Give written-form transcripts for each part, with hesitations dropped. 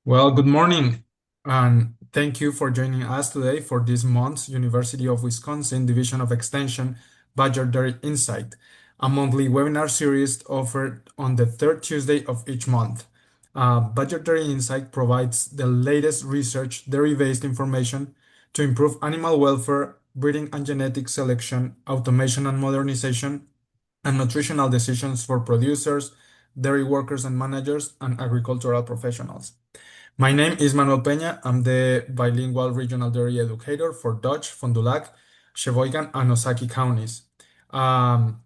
Well, good morning, and thank you for joining us today for this month's University of Wisconsin Division of Extension Badger Dairy Insight, a monthly webinar series offered on the third Tuesday of each month. Badger Dairy Insight provides the latest research, dairy-based information to improve animal welfare, breeding and genetic selection, automation and modernization, and nutritional decisions for producers, dairy workers and managers, and agricultural professionals. My name is Manuel Peña. I'm the bilingual regional dairy educator for Dutch, Fond du Lac, Sheboygan, and Osaki counties.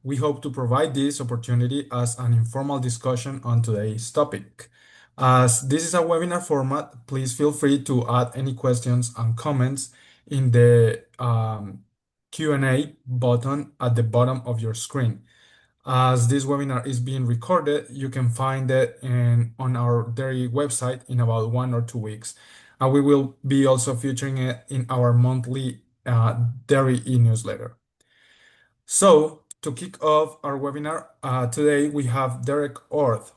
We hope to provide this opportunity as an informal discussion on today's topic. As this is a webinar format, please feel free to add any questions and comments in the Q&A button at the bottom of your screen. As this webinar is being recorded, you can find it on our dairy website in about 1 or 2 weeks. We will be also featuring it in our monthly dairy e-newsletter. So, to kick off our webinar, today we have Derek Orth.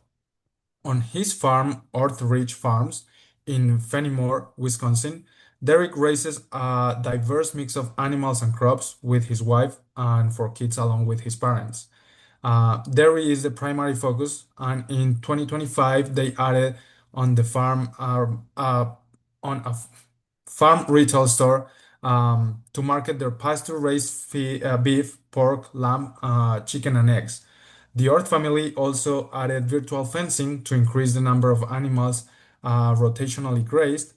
On his farm, Orth Ridge Farms, in Fenimore, Wisconsin, Derek raises a diverse mix of animals and crops with his wife and 4 kids along with his parents. Dairy is the primary focus, and in 2025, they added on the farm on a farm retail store to market their pasture-raised beef, pork, lamb, chicken, and eggs. The Orth family also added virtual fencing to increase the number of animals rotationally grazed.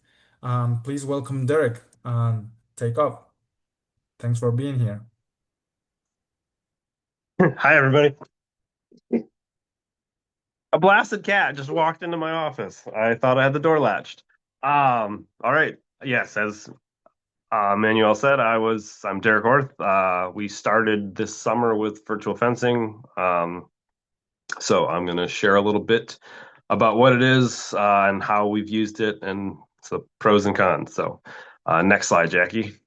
Please welcome Derek and take off. Thanks for being here. Hi, everybody. A blasted cat just walked into my office. I thought I had the door latched. All right. Yes, as Manuel said, I'm Derek Orth. We started this summer with virtual fencing. So I'm going to share a little bit about what it is and how we've used it and the pros and cons. So next slide, Jackie.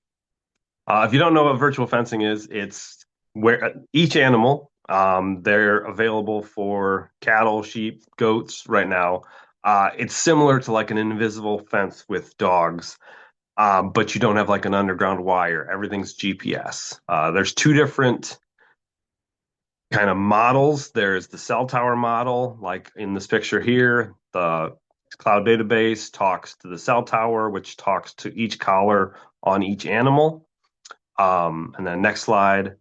If you don't know what virtual fencing is, it's where each animal, they're available for cattle, sheep, goats right now. It's similar to like an invisible fence with dogs, but you don't have like an underground wire. Everything's GPS. There's two different kind of models. There's the cell tower model, like in this picture here. The cloud database talks to the cell tower, which talks to each collar on each animal. And then next slide.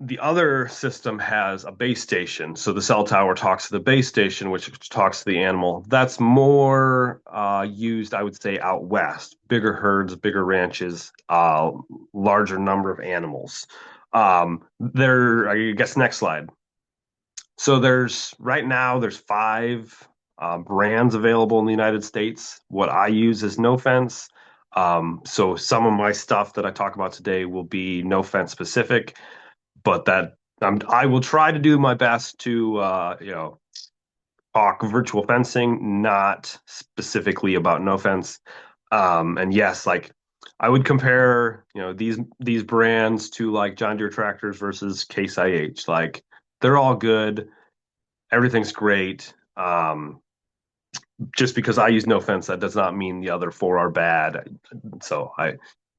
The other system has a base station. So the cell tower talks to the base station, which talks to the animal. That's more used, I would say, out west. Bigger herds, bigger ranches, larger number of animals. I guess next slide. So right now there's 5 brands available in the United States. What I use is No Fence. So some of my stuff that I talk about today will be no fence specific, but I will try to do my best to talk virtual fencing, not specifically about no fence. And yes, like I would compare these brands to like John Deere tractors versus Case IH. Like they're all good, everything's great. Just because I use no fence, that does not mean the other 4 are bad. So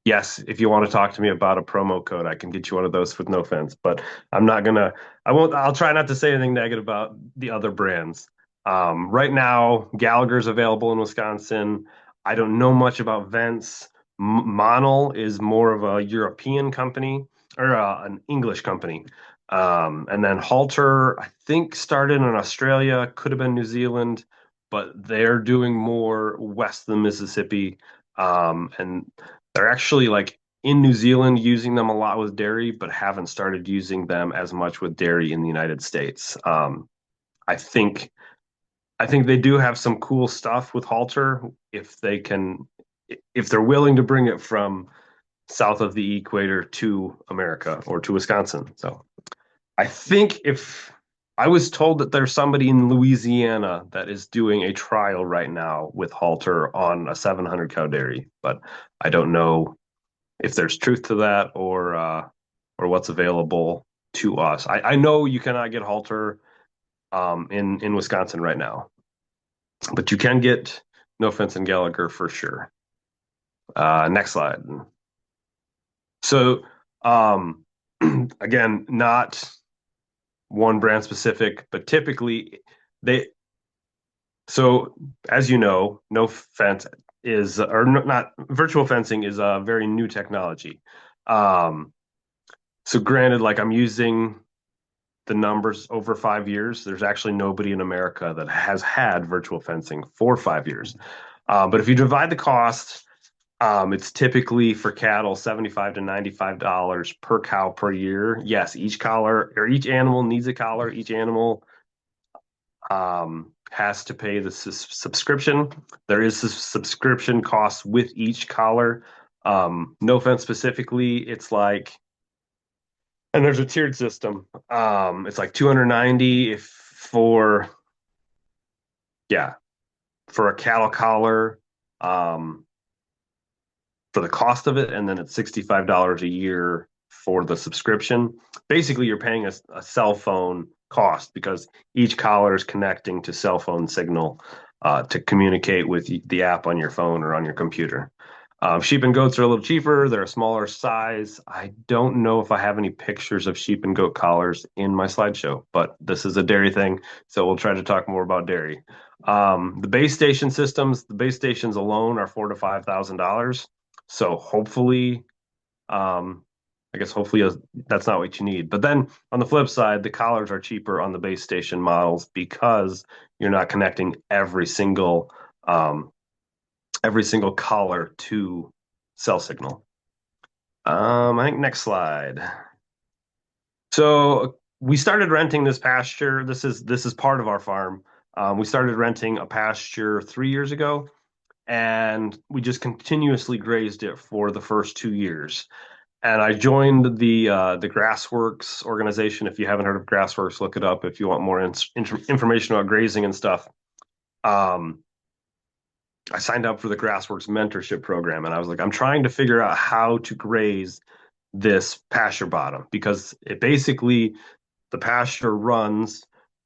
yes, if you want to talk to me about a promo code, I can get you one of those with no fence, but I'll try not to say anything negative about the other brands. Right now, Gallagher's available in Wisconsin. I don't know much about Vents. Monel is more of a European company or an English company. And then Halter, I think started in Australia, could have been New Zealand, but they're doing more west of the Mississippi. And they're actually like in New Zealand using them a lot with dairy, but haven't started using them as much with dairy in the United States. I think I think they do have some cool stuff with Halter if they're willing to bring it from south of the equator to America or to Wisconsin. So I think if I was told that there's somebody in Louisiana that is doing a trial right now with Halter on a 700 cow dairy, but I don't know if there's truth to that or what's available to us. I know you cannot get Halter in Wisconsin right now. But you can get no fence in Gallagher for sure. Next slide. So, um, again, not one brand specific, but typically they. So, as you know, no fence is, or not, virtual fencing is a very new technology. Um, so, granted, like I'm using the numbers over 5 years. There's actually nobody in America that has had virtual fencing for 5 years. But if you divide the cost, it's typically for cattle $75 to $95 per cow per year. Yes, each collar or each animal needs a collar. Each animal has to pay the subscription. There is a subscription cost with each collar. No fence specifically, it's like, and there's a tiered system. It's like 290 if for yeah for a cattle collar. Um, for the cost of it, and then it's $65 a year for the subscription. Basically, you're paying a cell phone cost because each collar is connecting to cell phone signal to communicate with the app on your phone or on your computer. Sheep and goats are a little cheaper. They're a smaller size. I don't know if I have any pictures of sheep and goat collars in my slideshow, but this is a dairy thing, so we'll try to talk more about dairy. The base station systems, the base stations alone are $4,000 to $5,000. So hopefully, um, I guess hopefully that's not what you need. But then on the flip side, the collars are cheaper on the base station models because you're not connecting every single collar to cell signal. I think next slide. So we started renting this pasture. This is part of our farm. We started renting a pasture 3 years ago, and we just continuously grazed it for the first 2 years. And I joined the Grassworks organization. If you haven't heard of Grassworks, look it up if you want more information about grazing and stuff. Um, I signed up for the Grassworks mentorship program, and I was like, I'm trying to figure out how to graze this pasture bottom because it basically the pasture runs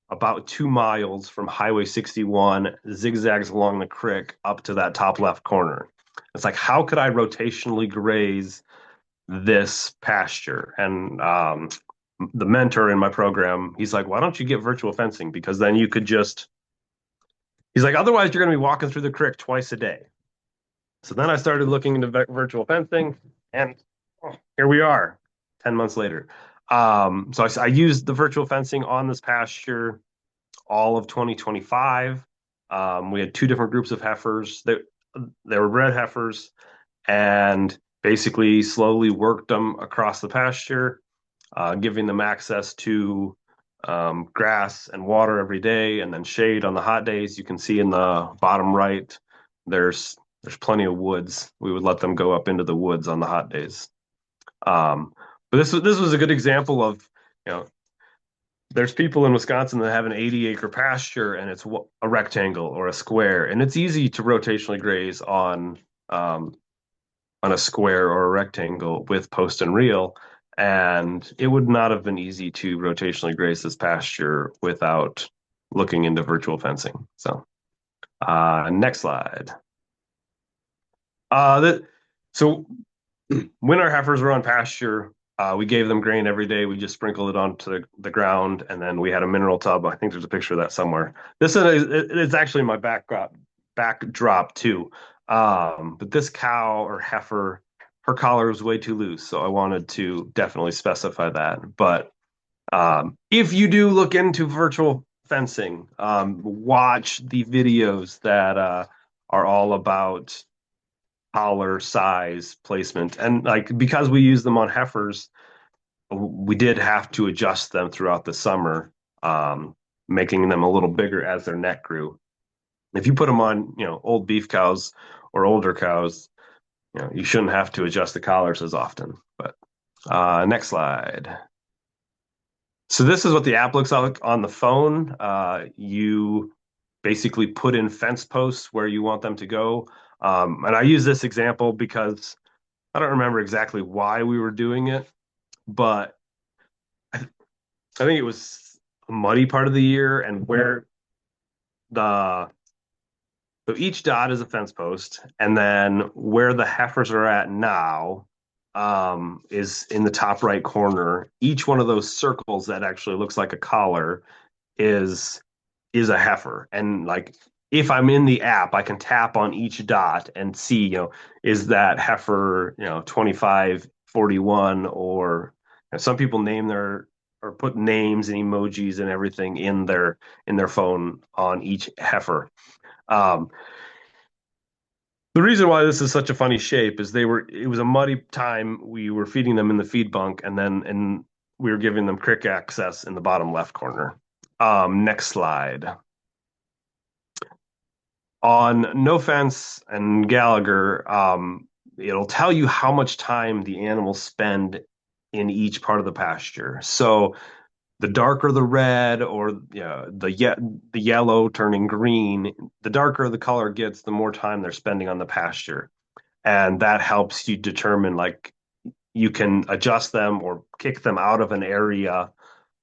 about 2 miles from Highway 61, zigzags along the creek up to that top left corner. It's like, how could I rotationally graze this pasture? And the mentor in my program, he's like, why don't you get virtual fencing? Because then you could just, he's like, otherwise you're going to be walking through the creek twice a day. So then I started looking into virtual fencing, and here we are, 10 months later. So I used the virtual fencing on this pasture all of 2025. We had two different groups of heifers. They were bred heifers, and basically slowly worked them across the pasture, giving them access to grass and water every day, and then shade on the hot days. You can see in the bottom right, there's plenty of woods. We would let them go up into the woods on the hot days. Um, but this was a good example of, you know, there's people in Wisconsin that have an 80-acre pasture and it's a rectangle or a square, and it's easy to rotationally graze on a square or a rectangle with post and reel. And it would not have been easy to rotationally graze this pasture without looking into virtual fencing. So, next slide. That so when our heifers were on pasture, we gave them grain every day. We just sprinkled it onto the ground, and then we had a mineral tub. I think there's a picture of that somewhere. This is it's actually my backdrop too. But this cow or heifer, her collar was way too loose, so I wanted to definitely specify that. But if you do look into virtual fencing, watch the videos that are all about collar size placement, and like because we use them on heifers, we did have to adjust them throughout the summer, making them a little bigger as their neck grew. If you put them on, old beef cows or older cows, you shouldn't have to adjust the collars as often. But next slide. So this is what the app looks like on the phone. You basically put in fence posts where you want them to go. And I use this example because I don't remember exactly why we were doing it, but I think it was a muddy part of the year and where the so each dot is a fence post, and then where the heifers are at now is in the top right corner. Each one of those circles that actually looks like a collar is is a heifer. And like if I'm in the app, I can tap on each dot and see, is that heifer, 2541 or some people name their or put names and emojis and everything in their phone on each heifer. Um, the reason why this is such a funny shape is it was a muddy time. We were feeding them in the feed bunk and we were giving them crick access in the bottom left corner. Next slide. On No Fence and Gallagher, it'll tell you how much time the animals spend in each part of the pasture. So the darker the red or the yellow turning green, the darker the color gets, the more time they're spending on the pasture. And that helps you determine like you can adjust them or kick them out of an area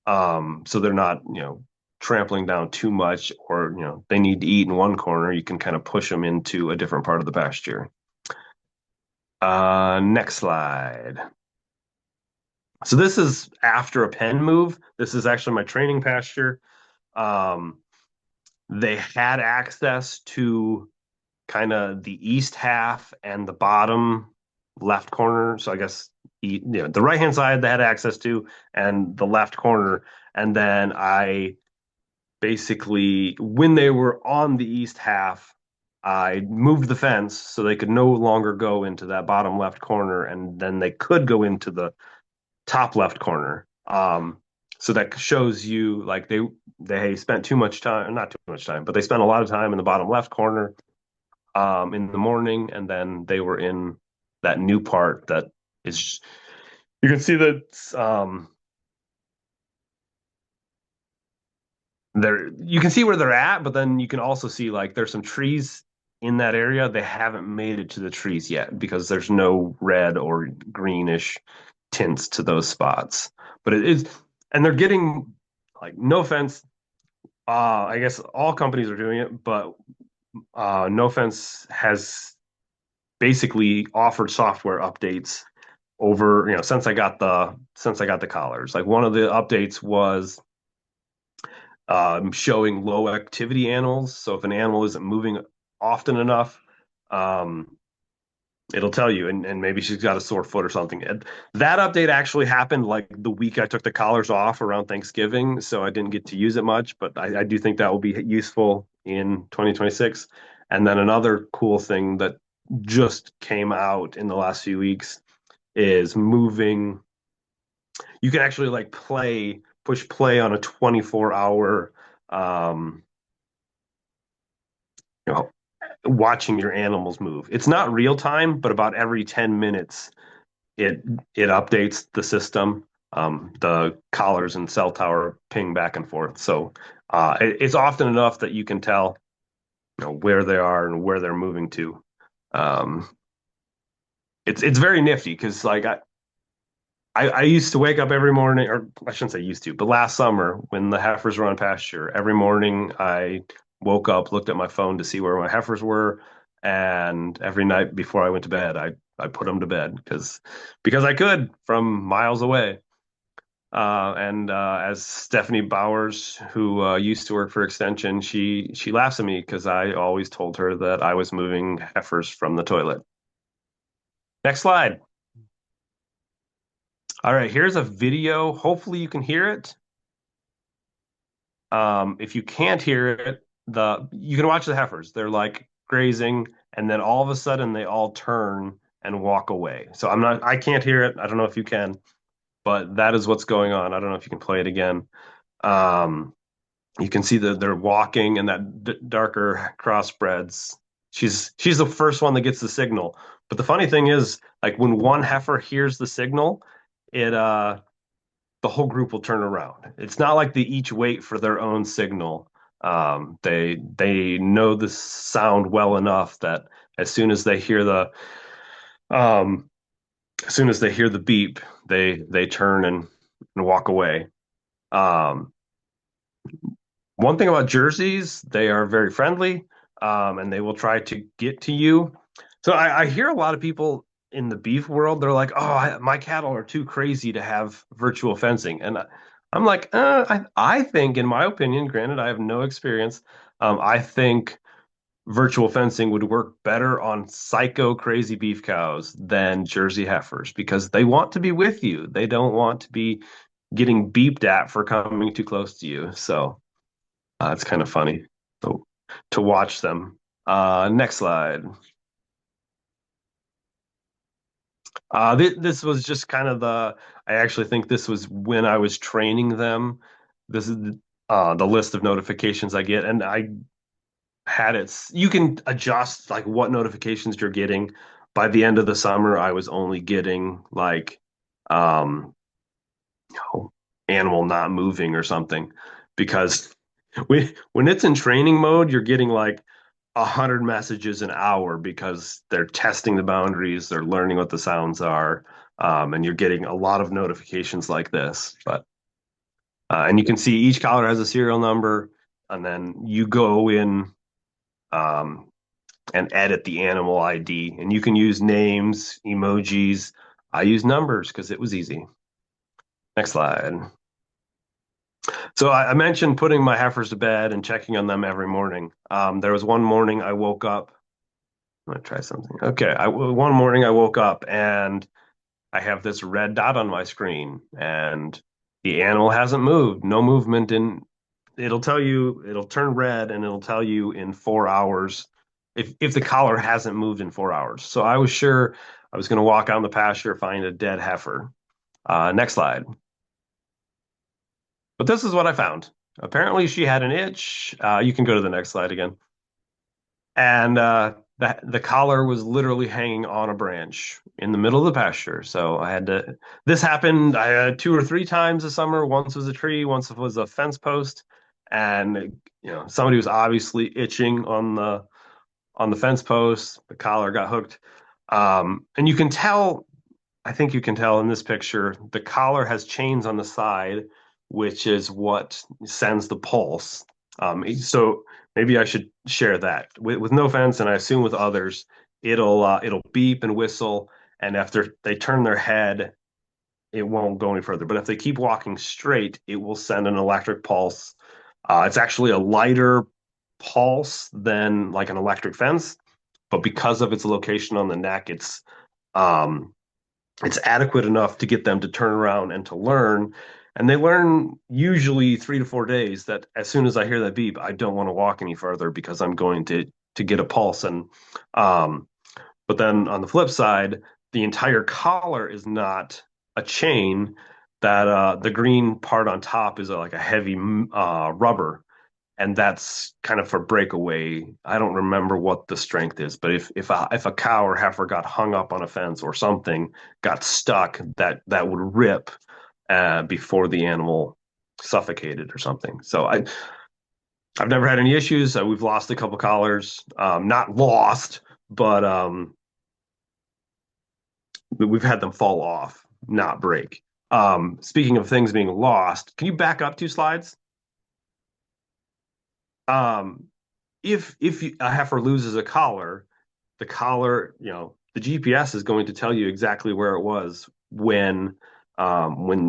so they're not trampling down too much or they need to eat in one corner. You can kind of push them into a different part of the pasture. Next slide. So this is after a pen move. This is actually my training pasture. um, they had access to kind of the east half and the bottom left corner. So I guess the right hand side they had access to, and the left corner. And then I basically, when they were on the east half, I moved the fence so they could no longer go into that bottom left corner, and then they could go into the top left corner. So that shows you like they spent too much time, not too much time, but they spent a lot of time in the bottom left corner in the morning, and then they were in that new part that is. You can see that you can see where they're at, but then you can also see like there's some trees in that area. They haven't made it to the trees yet because there's no red or greenish tints to those spots. But it is, and they're getting like no offense. I guess all companies are doing it, but no offense has basically offered software updates over since I got the collars. Like one of the updates was showing low activity animals. So if an animal isn't moving often enough, um, it'll tell you, and maybe she's got a sore foot or something. And that update actually happened like the week I took the collars off around Thanksgiving, so I didn't get to use it much, but I do think that will be useful in 2026. And then another cool thing that just came out in the last few weeks is moving. You can actually like push play on a 24-hour um, you know, watching your animals move. It's not real time, but about every 10 minutes it it updates the system. The collars and cell tower ping back and forth. So it's often enough that you can tell where they are and where they're moving to. Um, it's very nifty because like I used to wake up every morning, or I shouldn't say used to, but last summer when the heifers were on pasture, every morning I woke up, looked at my phone to see where my heifers were, and every night before I went to bed, I put them to bed because I could from miles away. And as Stephanie Bowers, who used to work for Extension, she laughs at me because I always told her that I was moving heifers from the toilet. Next slide. All right, here's a video. Hopefully you can hear it. If you can't hear it, you can watch the heifers. They're like grazing, and then all of a sudden they all turn and walk away. So I can't hear it. I don't know if you can, but that is what's going on. I don't know if you can play it again. Um, you can see that they're walking and that darker crossbreds. She's the first one that gets the signal. But the funny thing is, like when one heifer hears the signal, it the whole group will turn around. It's not like they each wait for their own signal. They know the sound well enough that as soon as they hear um, as soon as they hear the beep, they turn and walk away. Um, One thing about jerseys, they are very friendly, and they will try to get to you. So I hear a lot of people in the beef world, they're like, "Oh, my cattle are too crazy to have virtual fencing," and I'm like, I think, in my opinion, granted, I have no experience, I think virtual fencing would work better on psycho crazy beef cows than Jersey heifers because they want to be with you. They don't want to be getting beeped at for coming too close to you. So. It's kind of funny to, to watch them. Next slide. This was just kind of I actually think this was when I was training them. This is the list of notifications I get, and I had it. You can adjust like what notifications you're getting. By the end of the summer, I was only getting like, um, know, animal not moving or something, because when it's in training mode, you're getting like 100 messages an hour because they're testing the boundaries, they're learning what the sounds are, and you're getting a lot of notifications like this. But and you can see each collar has a serial number, and then you go in um, and edit the animal ID, and you can use names, emojis. I use numbers because it was easy. Next slide. So I mentioned putting my heifers to bed and checking on them every morning. There was one morning I woke up. I'm gonna try something. Okay, one morning I woke up and I have this red dot on my screen, and the animal hasn't moved. No movement in. It'll tell you. It'll turn red, and it'll tell you in 4 hours if the collar hasn't moved in 4 hours. So I was sure I was going to walk out in the pasture, find a dead heifer. Next slide. But this is what I found. Apparently, she had an itch. You can go to the next slide again. And the collar was literally hanging on a branch in the middle of the pasture. So I had to. This happened 2 or 3 times this summer. Once was a tree, once was a fence post, and somebody was obviously itching on the fence post. The collar got hooked, and you can tell. I think you can tell in this picture, the collar has chains on the side, which is what sends the pulse. So maybe I should share that with no fence, and I assume with others, it'll beep and whistle, and after they turn their head, it won't go any further. But if they keep walking straight, it will send an electric pulse. It's actually a lighter pulse than like an electric fence, but because of its location on the neck, um, it's adequate enough to get them to turn around and to learn. And they learn usually 3 to 4 days that as soon as I hear that beep, I don't want to walk any further because I'm going to get a pulse. And um, but then on the flip side, the entire collar is not a chain. That the green part on top is like a heavy rubber, and that's kind of for breakaway. I don't remember what the strength is, but if a cow or heifer got hung up on a fence or something, got stuck, that would rip before the animal suffocated or something. So I've never had any issues. We've lost a couple collars, not lost, but we've had them fall off, not break. Speaking of things being lost, can you back up 2 slides? Um, if a heifer loses a collar, the collar, the GPS is going to tell you exactly where it was when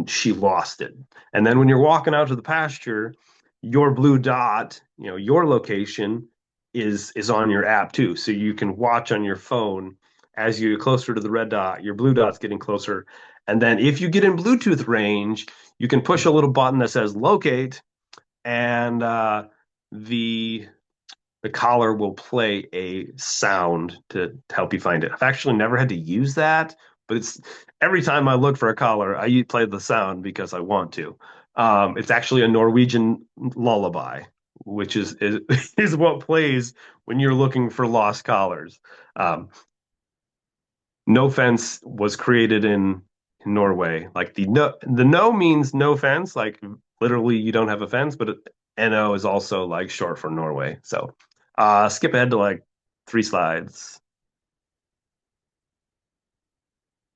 she lost it. And then when you're walking out to the pasture, your blue dot, your location is on your app too. So you can watch on your phone as you get closer to the red dot, your blue dot's getting closer. And then if you get in Bluetooth range, you can push a little button that says locate, and the the collar will play a sound to help you find it. I've actually never had to use that, but it's every time I look for a collar, I play the sound because I want to. It's actually a Norwegian lullaby, which is is what plays when you're looking for lost collars. Um, no fence was created in Norway. Like the no means no fence, like literally you don't have a fence, but NO is also like short for Norway. So skip ahead to like 3 slides.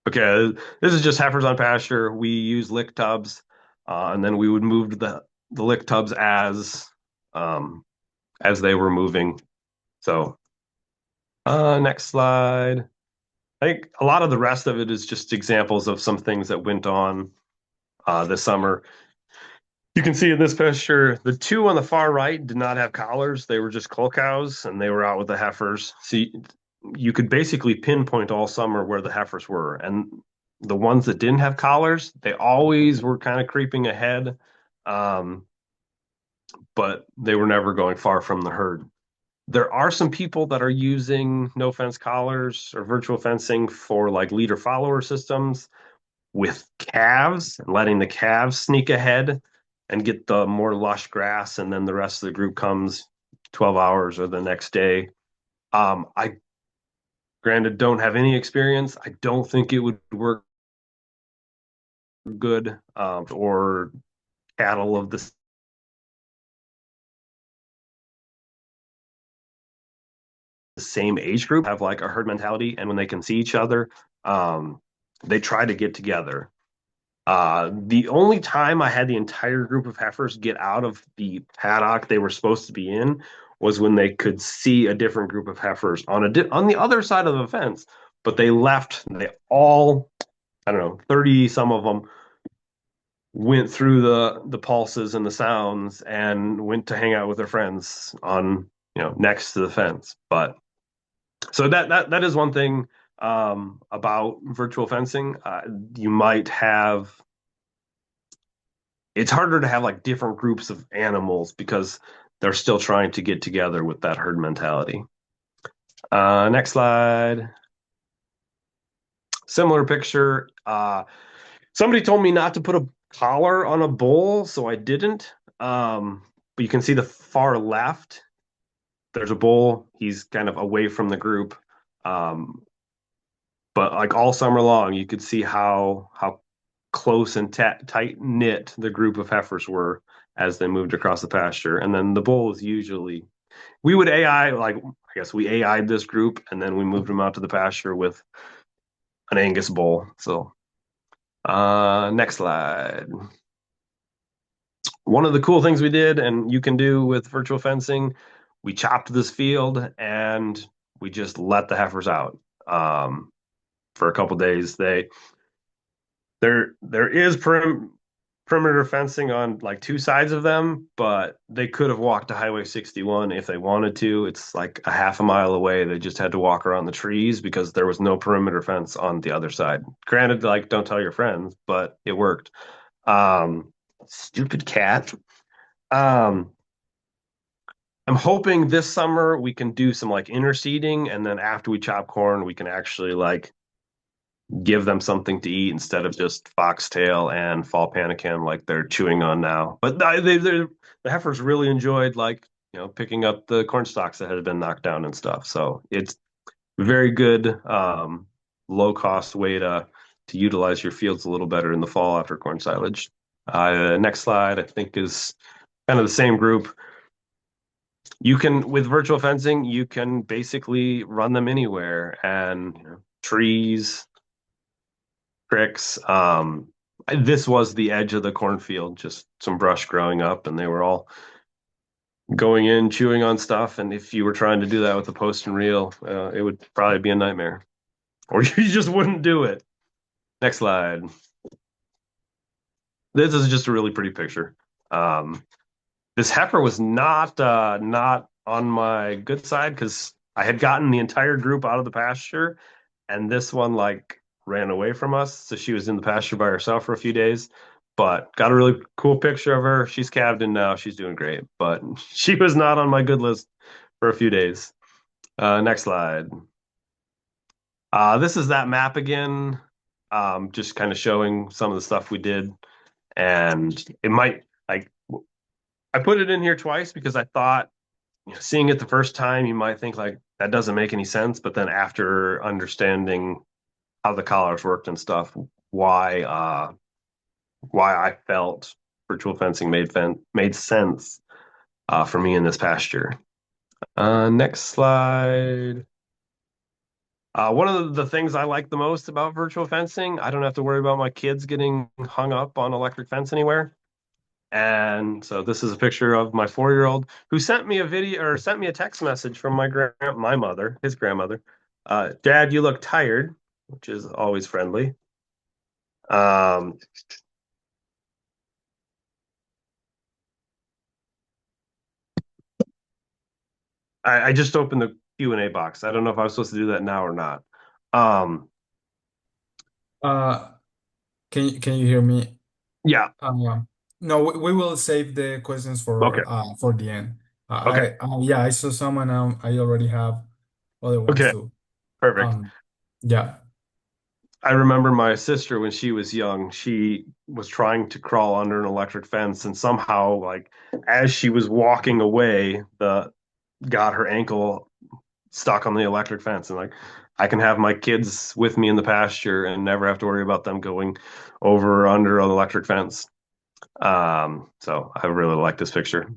Okay, this is just heifers on pasture. We use lick tubs, and then we would move to the lick tubs as they were moving. So next slide. I think a lot of the rest of it is just examples of some things that went on this summer. You can see in this picture, the two on the far right did not have collars. They were just cull cows, and they were out with the heifers. See, you could basically pinpoint all summer where the heifers were. And the ones that didn't have collars, they always were kind of creeping ahead, um, but they were never going far from the herd. There are some people that are using no fence collars or virtual fencing for like leader follower systems with calves and letting the calves sneak ahead and get the more lush grass, and then the rest of the group comes 12 hours or the next day. I granted don't have any experience. I don't think it would work good or cattle of the same age group have like a herd mentality, and when they can see each other, they try to get together. The only time I had the entire group of heifers get out of the paddock they were supposed to be in was when they could see a different group of heifers on on the other side of the fence, but they left. They all, I don't know, 30 some of them went through the pulses and the sounds and went to hang out with their friends on, next to the fence. But so that is one thing about virtual fencing. You might have It's harder to have like different groups of animals because they're still trying to get together with that herd mentality. Next slide. Similar picture. Somebody told me not to put a collar on a bull, so I didn't. But you can see the far left. There's a bull. He's kind of away from the group. Um, but like all summer long, you could see how close and tight knit the group of heifers were as they moved across the pasture. And then the bull is usually we would AI like I guess we AI'd this group and then we moved them out to the pasture with an Angus bull. So next slide. One of the cool things we did, and you can do with virtual fencing, we chopped this field and we just let the heifers out for a couple days. There is perimeter fencing on like two sides of them, but they could have walked to Highway 61 if they wanted to. It's like a half a mile away. They just had to walk around the trees because there was no perimeter fence on the other side. Granted, like don't tell your friends, but it worked. Stupid cat. Um, I'm hoping this summer we can do some like interseeding, and then after we chop corn, we can actually like give them something to eat instead of just foxtail and fall panicum like they're chewing on now. But the heifers really enjoyed like picking up the corn stalks that had been knocked down and stuff. So it's very good, low cost way to utilize your fields a little better in the fall after corn silage. Next slide I think is kind of the same group. You can with virtual fencing you can basically run them anywhere and trees, cricks. This was the edge of the cornfield, just some brush growing up, and they were all going in, chewing on stuff. And if you were trying to do that with a post and reel, it would probably be a nightmare, or you just wouldn't do it. Next slide. This is just a really pretty picture. This heifer was not on my good side because I had gotten the entire group out of the pasture, and this one like ran away from us. So she was in the pasture by herself for a few days, but got a really cool picture of her. She's calved in now. She's doing great, but she was not on my good list for a few days. Next slide. This is that map again, just kind of showing some of the stuff we did. And it might, like, I put it in here twice because I thought, seeing it the first time, you might think, like, that doesn't make any sense. But then after understanding how the collars worked and stuff, why I felt virtual fencing made sense for me in this pasture. Next slide. One of the things I like the most about virtual fencing, I don't have to worry about my kids getting hung up on electric fence anywhere. And so this is a picture of my 4-year-old who sent me a video or sent me a text message from my mother, his grandmother. Dad, you look tired, which is always friendly. Um, I just opened the Q&A box. I don't know if I was supposed to do that now or not. Um, Uh, can you hear me? yeah. No, we will save the questions Okay. for the end. Okay. Yeah, I saw some and I already have other ones Okay. too. Perfect. Um, yeah. I remember my sister when she was young, she was trying to crawl under an electric fence and somehow like as she was walking away, the got her ankle stuck on the electric fence and like I can have my kids with me in the pasture and never have to worry about them going over or under an electric fence. So I really like this picture.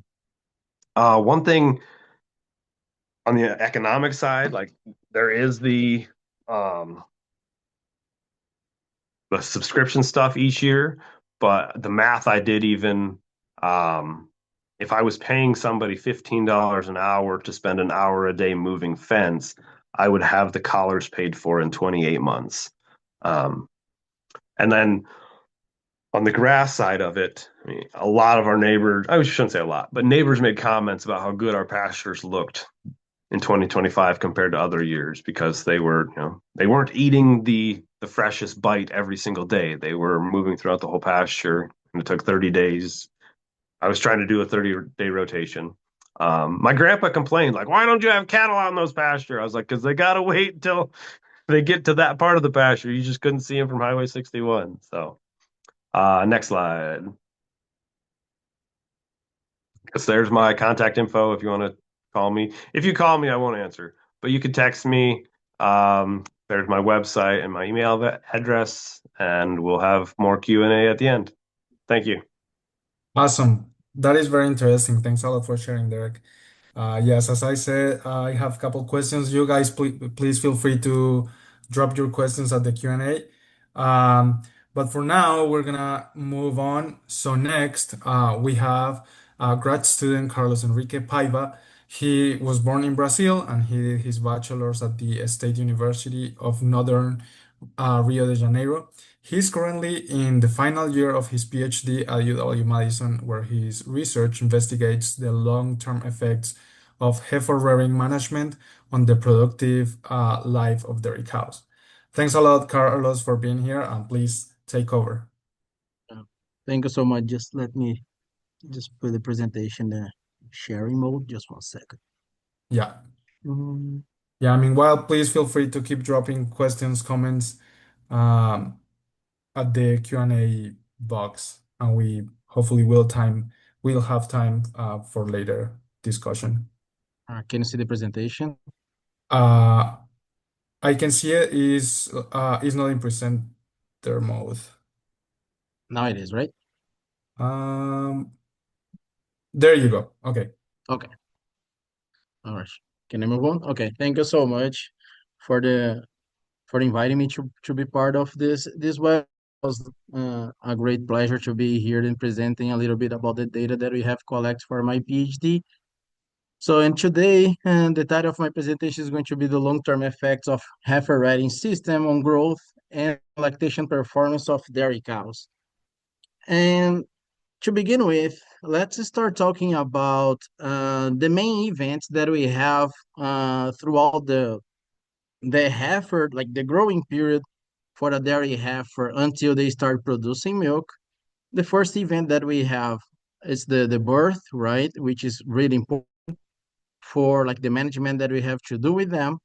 One thing on the economic side, like there is um the subscription stuff each year, but the math I did even um if I was paying somebody $15 an hour to spend an hour a day moving fence, I would have the collars paid for in 28 months. Um, and then on the grass side of it, I mean, a lot of our neighbors, I shouldn't say a lot, but neighbors made comments about how good our pastures looked in 2025 compared to other years because they weren't eating the freshest bite every single day. They were moving throughout the whole pasture, and it took 30 days. I was trying to do a 30-day rotation. My grandpa complained, like, why don't you have cattle out in those pasture? I was like, because they gotta wait until they get to that part of the pasture. You just couldn't see them from Highway 61. So, next slide. Because there's my contact info if you want to call me. If you call me, I won't answer, but you can text me. There's my website and my email address, and we'll have more Q&A at the end. Thank you. Awesome. That is very interesting. Thanks a lot for sharing, Derek. Yes, as I said, I have a couple questions. You guys, please feel free to drop your questions at the Q&A. But for now, we're gonna move on. So next, we have grad student Carlos Henrique Paiva. He was born in Brazil and he did his bachelor's at the State University of Northern Rio de Janeiro. He's currently in the final year of his PhD at UW-Madison, where his research investigates the long-term effects of heifer-rearing management on the productive life of dairy cows. Thanks a lot, Carlos, for being here, and please take over. Uh, Thank you so much. Just let me just put the presentation sharing mode. Just 1 second. Yeah. Mm, Yeah, meanwhile, please feel free to keep dropping questions, comments um, at the Q&A box, and we hopefully we'll have time for later discussion. can you see the presentation? Uh, I can see it is not in presenter mode. Now it is, right? Um, there you go. Okay. Okay. All right. Can I move on? Okay. Thank you so much for the for inviting me to be part of this web. It was a great pleasure to be here and presenting a little bit about the data that we have collected for my PhD. So, and today, the title of my presentation is going to be the long-term effects of heifer-rearing system on growth and lactation performance of dairy cows. And to begin with, let's start talking about the main events that we have throughout the heifer, like the growing period for a dairy heifer until they start producing milk. The first event that we have is the birth, right, which is really important for like the management that we have to do with them.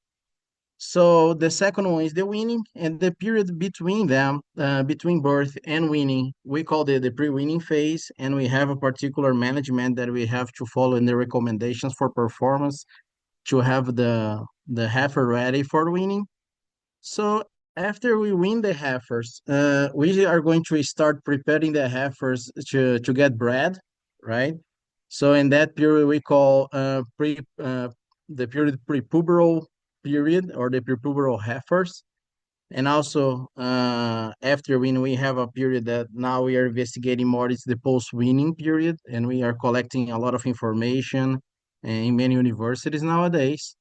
So the second one is the weaning, and the period between them, between birth and weaning, we call the pre-weaning phase, and we have a particular management that we have to follow in the recommendations for performance to have the heifer ready for weaning. So after we wean the heifers, we are going to start preparing the heifers to get bred, right? So in that period, we call the period prepuberal period or the prepuberal heifers. And also, after weaning, we have a period that now we are investigating more. It's the post-weaning period, and we are collecting a lot of information in many universities nowadays.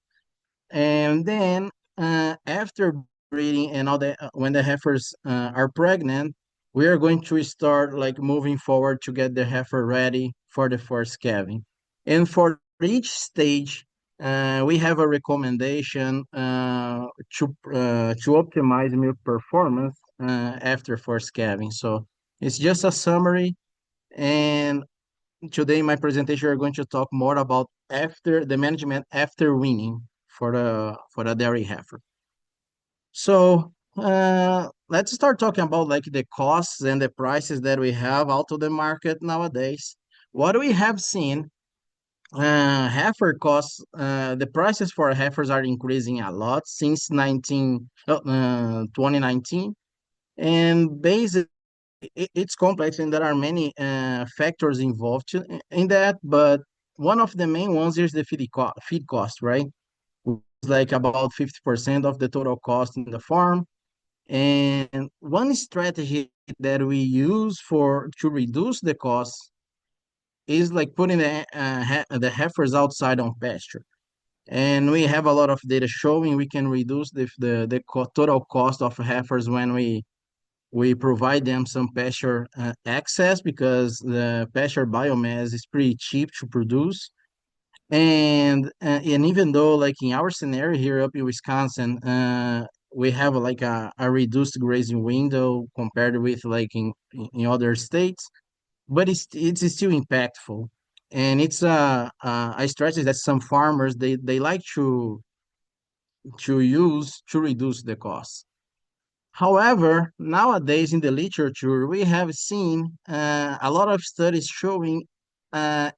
And then after breeding and all that, when the heifers are pregnant, we are going to start like moving forward to get the heifer ready for the first calving. And for each stage, we have a recommendation to optimize milk performance after first calving. So it's just a summary. And today in my presentation, we're going to talk more about after the management after weaning for the dairy heifer. So let's start talking about like the costs and the prices that we have out of the market nowadays. What we have seen, heifer costs, the prices for heifers are increasing a lot since 2019. And basically, it's complex and there are many factors involved in that, but one of the main ones is the feed cost, right? It's like about 50% of the total cost in the farm. And one strategy that we use for to reduce the cost is like putting the heifers outside on pasture. And we have a lot of data showing we can reduce the total cost of heifers when we provide them some pasture access, because the pasture biomass is pretty cheap to produce. And even though like in our scenario here up in Wisconsin, we have like a reduced grazing window compared with like in other states, but it's still impactful. And it's a strategy that some farmers they like to use to reduce the cost. However, nowadays in the literature, we have seen a lot of studies showing uh,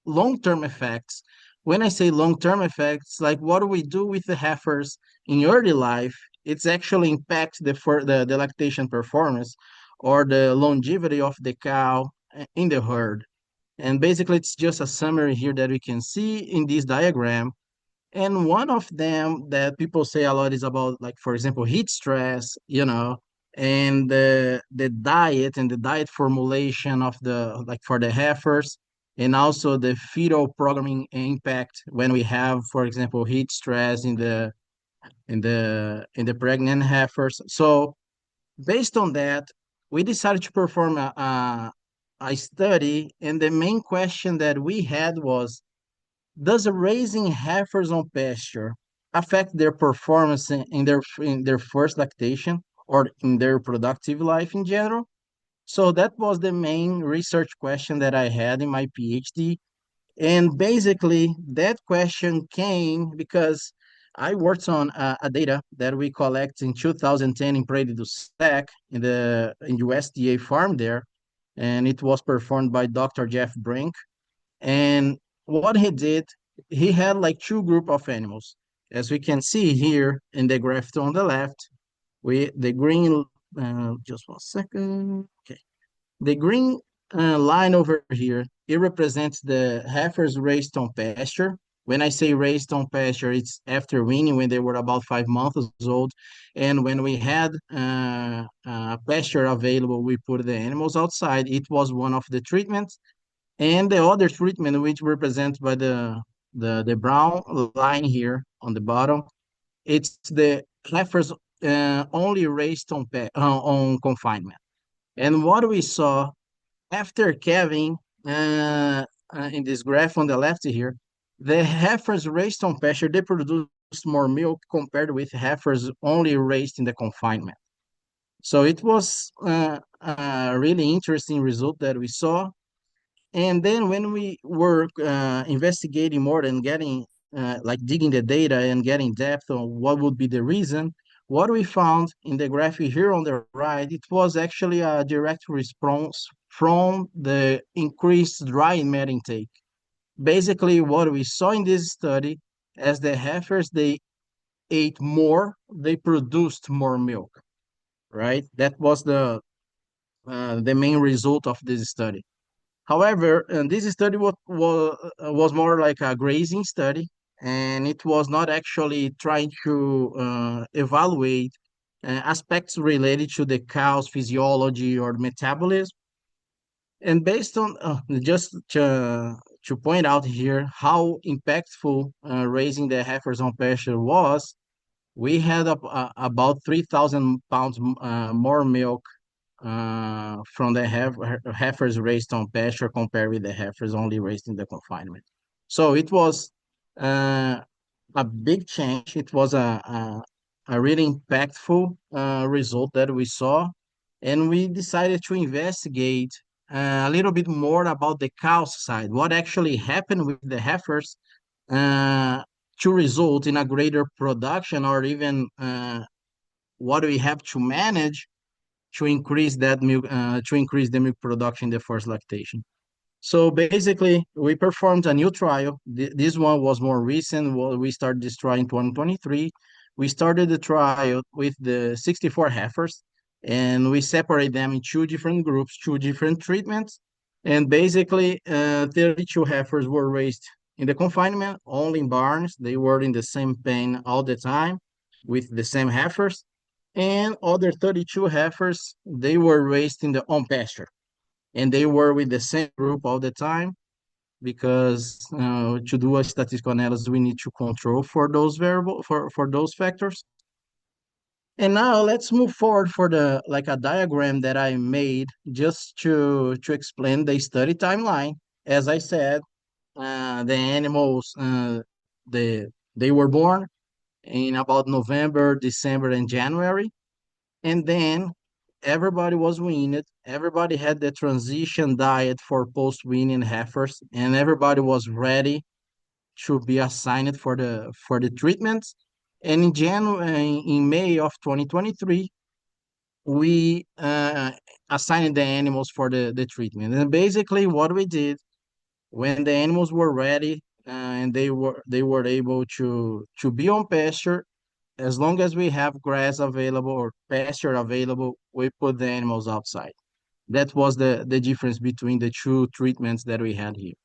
long-term effects. When I say long-term effects, like what do we do with the heifers in early life, it's actually impacts the lactation performance or the longevity of the cow in the herd. And basically, it's just a summary here that we can see in this diagram. And one of them that people say a lot is about, like, for example, heat stress, and the diet and the diet formulation of the, like, for the heifers, and also the fetal programming impact when we have, for example, heat stress in the pregnant heifers. So based on that, we decided to perform a study, and the main question that we had was, does raising heifers on pasture affect their performance in their first lactation or in their productive life in general? So that was the main research question that I had in my PhD. And basically, that question came because I worked on a data that we collect in 2010 in Prairie du Sac in USDA farm there, and it was performed by Dr. Jeff Brink. And what he did, he had like two group of animals. As we can see here in the graph on the left, the green, just one second. Okay. The green line over here, it represents the heifers raised on pasture. When I say raised on pasture, it's after weaning when they were about 5 months old. And when we had pasture available, we put the animals outside. It was one of the treatments. And the other treatment, which represents by the brown line here on the bottom, it's the heifers only raised on confinement. And what we saw after calving, in this graph on the left here, the heifers raised on pasture, they produced more milk compared with heifers only raised in the confinement. So it was a really interesting result that we saw. And then when we were investigating more and getting, like digging the data and getting depth on what would be the reason, what we found in the graphic here on the right, it was actually a direct response from the increased dry matter intake. Basically, what we saw in this study, as the heifers, they ate more, they produced more milk, right? That was the main result of this study. However, this study was more like a grazing study, and it was not actually trying to evaluate aspects related to the cow's physiology or metabolism. And based on just to point out here how impactful raising the heifers on pasture was, we had about 3,000 pounds more milk from the heifers raised on pasture compared with the heifers only raised in the confinement. So it was uh, a big change. It was a really impactful result that we saw, and we decided to investigate a little bit more about the cow side, what actually happened with the heifers uh, to result in a greater production, or even what we have to manage to increase that milk, to increase the milk production in the first lactation. So basically, we performed a new trial. This one was more recent. We started this trial in 2023. We started the trial with the 64 heifers, and we separate them in two different groups, two different treatments. And basically, 32 heifers were raised in the confinement, only in barns. They were in the same pen all the time with the same heifers. And other 32 heifers, they were raised in the on pasture, and they were with the same group all the time because to do a statistical analysis, we need to control for those variable for those factors. And now let's move forward for the like a diagram that I made just to explain the study timeline. As I said, the animals they were born in about November, December, and January. And then everybody was weaned. Everybody had the transition diet for post-weaning heifers, and everybody was ready to be assigned for the treatments. And in January, in May of 2023, we assigned the animals for the treatment. And basically, what we did when the animals were ready and they were able to be on pasture, as long as we have grass available or pasture available, we put the animals outside. That was the difference between the two treatments that we had here.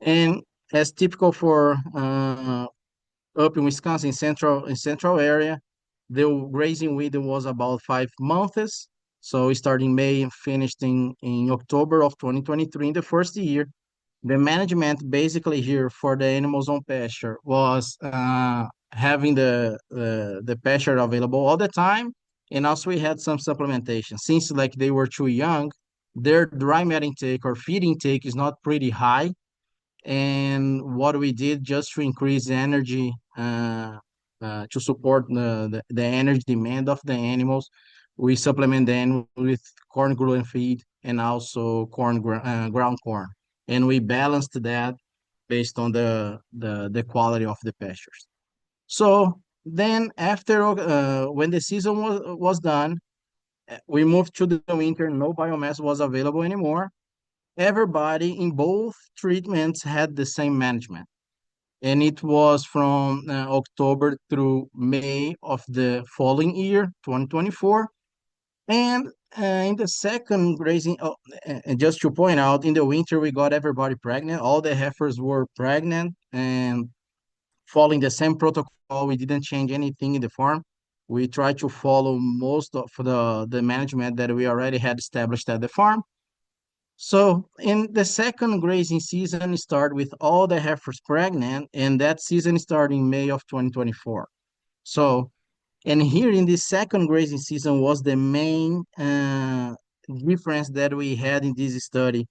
And as typical for up in Wisconsin, central area, the grazing window was about 5 months. So we started in May and finished in October of 2023 in the first year. The management basically here for the animals on pasture was having the pasture available all the time, and also we had some supplementation. Since like they were too young, their dry matter intake or feed intake is not pretty high, and what we did just to increase energy to support the energy demand of the animals, we supplement them with corn gluten feed and also ground corn, and we balanced that based on the quality of the pastures. So then after when the season was done, we moved to the winter. No biomass was available anymore. Everybody in both treatments had the same management, and it was from October through May of the following year, 2024. And in the second grazing, and just to point out, in the winter we got everybody pregnant. All the heifers were pregnant and following the same protocol. We didn't change anything in the farm. We tried to follow most of the management that we already had established at the farm. So in the second grazing season start with all the heifers pregnant, and that season started in May of 2024. So, and here in the second grazing season was the main difference that we had in this study,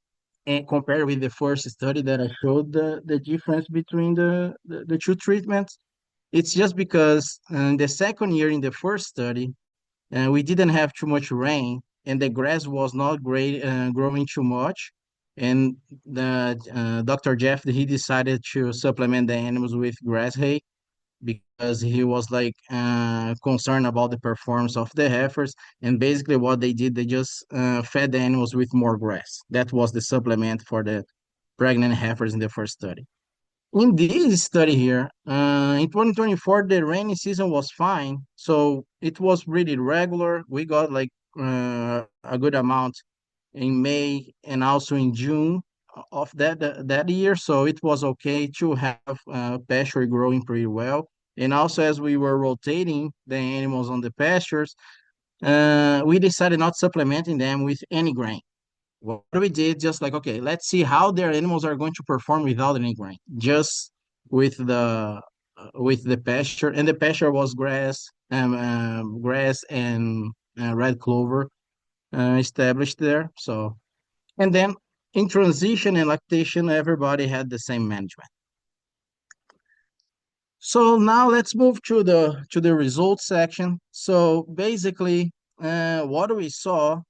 and compared with the first study that I showed the difference between the two treatments. It's just because in the second year in the first study, we didn't have too much rain, and the grass was not great, growing too much. And the Dr. Jeff, he decided to supplement the animals with grass hay because he was like concerned about the performance of the heifers. And basically, what they did, they just fed the animals with more grass. That was the supplement for the pregnant heifers in the first study. In this study here, in 2024, the rainy season was fine, so it was really regular. We got like a good amount in May and also in June of that year, so it was okay to have pasture growing pretty well. And also, as we were rotating the animals on the pastures, we decided not supplementing them with any grain. What we did, just like, okay, let's see how their animals are going to perform without any grain, just with the pasture. And the pasture was grass and red clover established there. So, and then in transition and lactation, everybody had the same management. So now let's move to the results section. So basically, what we saw,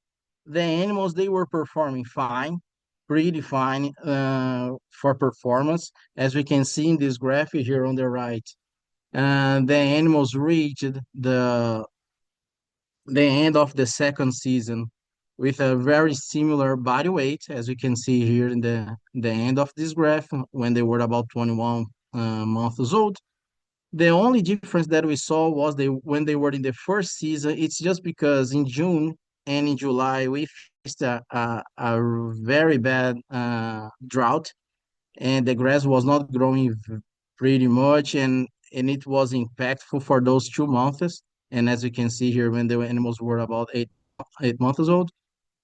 the animals, they were performing fine, pretty fine for performance, as we can see in this graph here on the right. The animals reached the end of the second season with a very similar body weight, as we can see here in the end of this graph, when they were about 21 months old. The only difference that we saw was when they were in the first season. It's just because in June and in July we faced a very bad drought, and the grass was not growing pretty much, and it was impactful for those 2 months. And as you can see here, when the animals were about eight months old.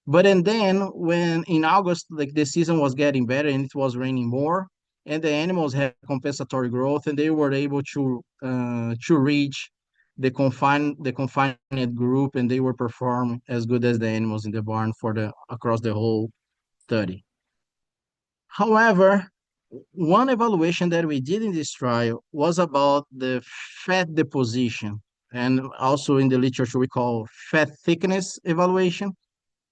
But and then when in August, like the season was getting better and it was raining more, and the animals had compensatory growth, and they were able to reach the confined group, and they were perform as good as the animals in the barn for the across the whole study. However, one evaluation that we did in this trial was about the fat deposition, and also in the literature we call fat thickness evaluation.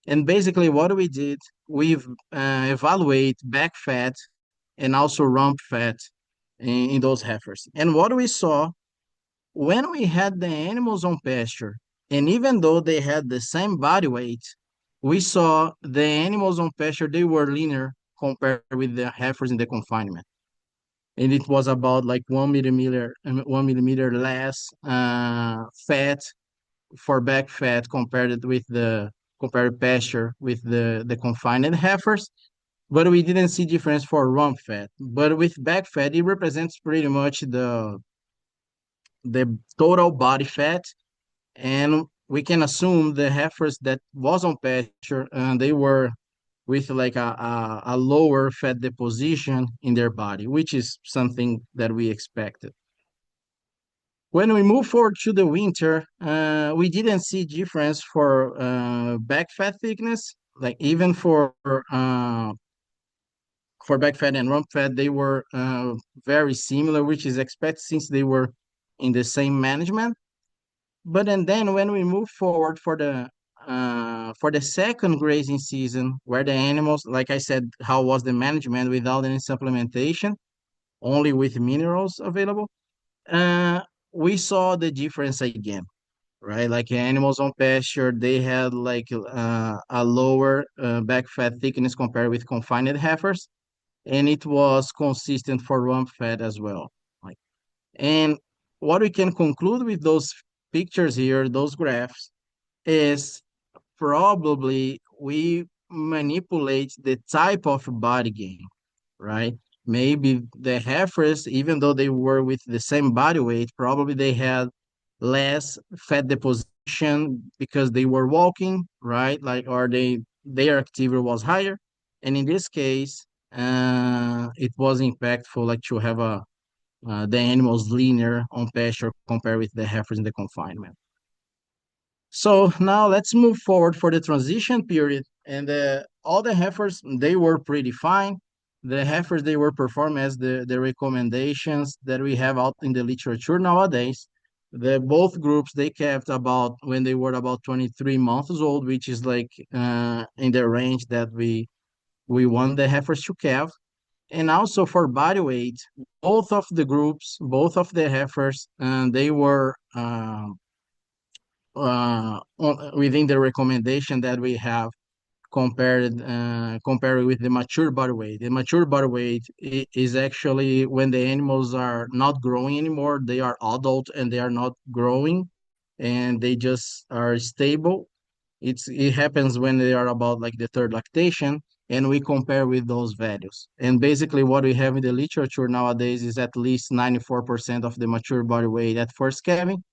And basically, what we did, we've evaluate back fat and also rump fat in those heifers. And what we saw when we had the animals on pasture, and even though they had the same body weight, we saw the animals on pasture, they were leaner compared with the heifers in the confinement. And it was about like 1 millimeter less fat for back fat compared with the compared pasture with the confined heifers, but we didn't see difference for rump fat. But with back fat, it represents pretty much the total body fat, and we can assume the heifers that was on pasture, they were with like a lower fat deposition in their body, which is something that we expected. When we move forward to the winter, we didn't see difference for back fat thickness. Like even for back fat and rump fat, they were very similar, which is expected since they were in the same management. But and then when we move forward for the second grazing season, where the animals, like I said, how was the management without any supplementation, only with minerals available, uh, we saw the difference again, right? Like animals on pasture, they had like a lower back fat thickness compared with confined heifers, and it was consistent for rump fat as well. Like, and what we can conclude with those pictures here, those graphs, is probably we manipulate the type of body gain, right? Maybe the heifers, even though they were with the same body weight, probably they had less fat deposition because they were walking, right? Like, or their activity was higher. And in this case, it was impactful, like to have the animals leaner on pasture compared with the heifers in the confinement. So now let's move forward for the transition period. And all the heifers, they were pretty fine. The heifers, they were performed as the recommendations that we have out in the literature nowadays. The both groups, they kept about when they were about 23 months old, which is like in the range that we want the heifers to calve. And also for body weight, both of the groups, both of the heifers, they were within the recommendation that we have compared with the mature body weight. The mature body weight is actually when the animals are not growing anymore, they are adult and they are not growing, and they just are stable. It happens when they are about like the third lactation. and we compare with those values. And basically what we have in the literature nowadays is at least 94% of the mature body weight at first calving,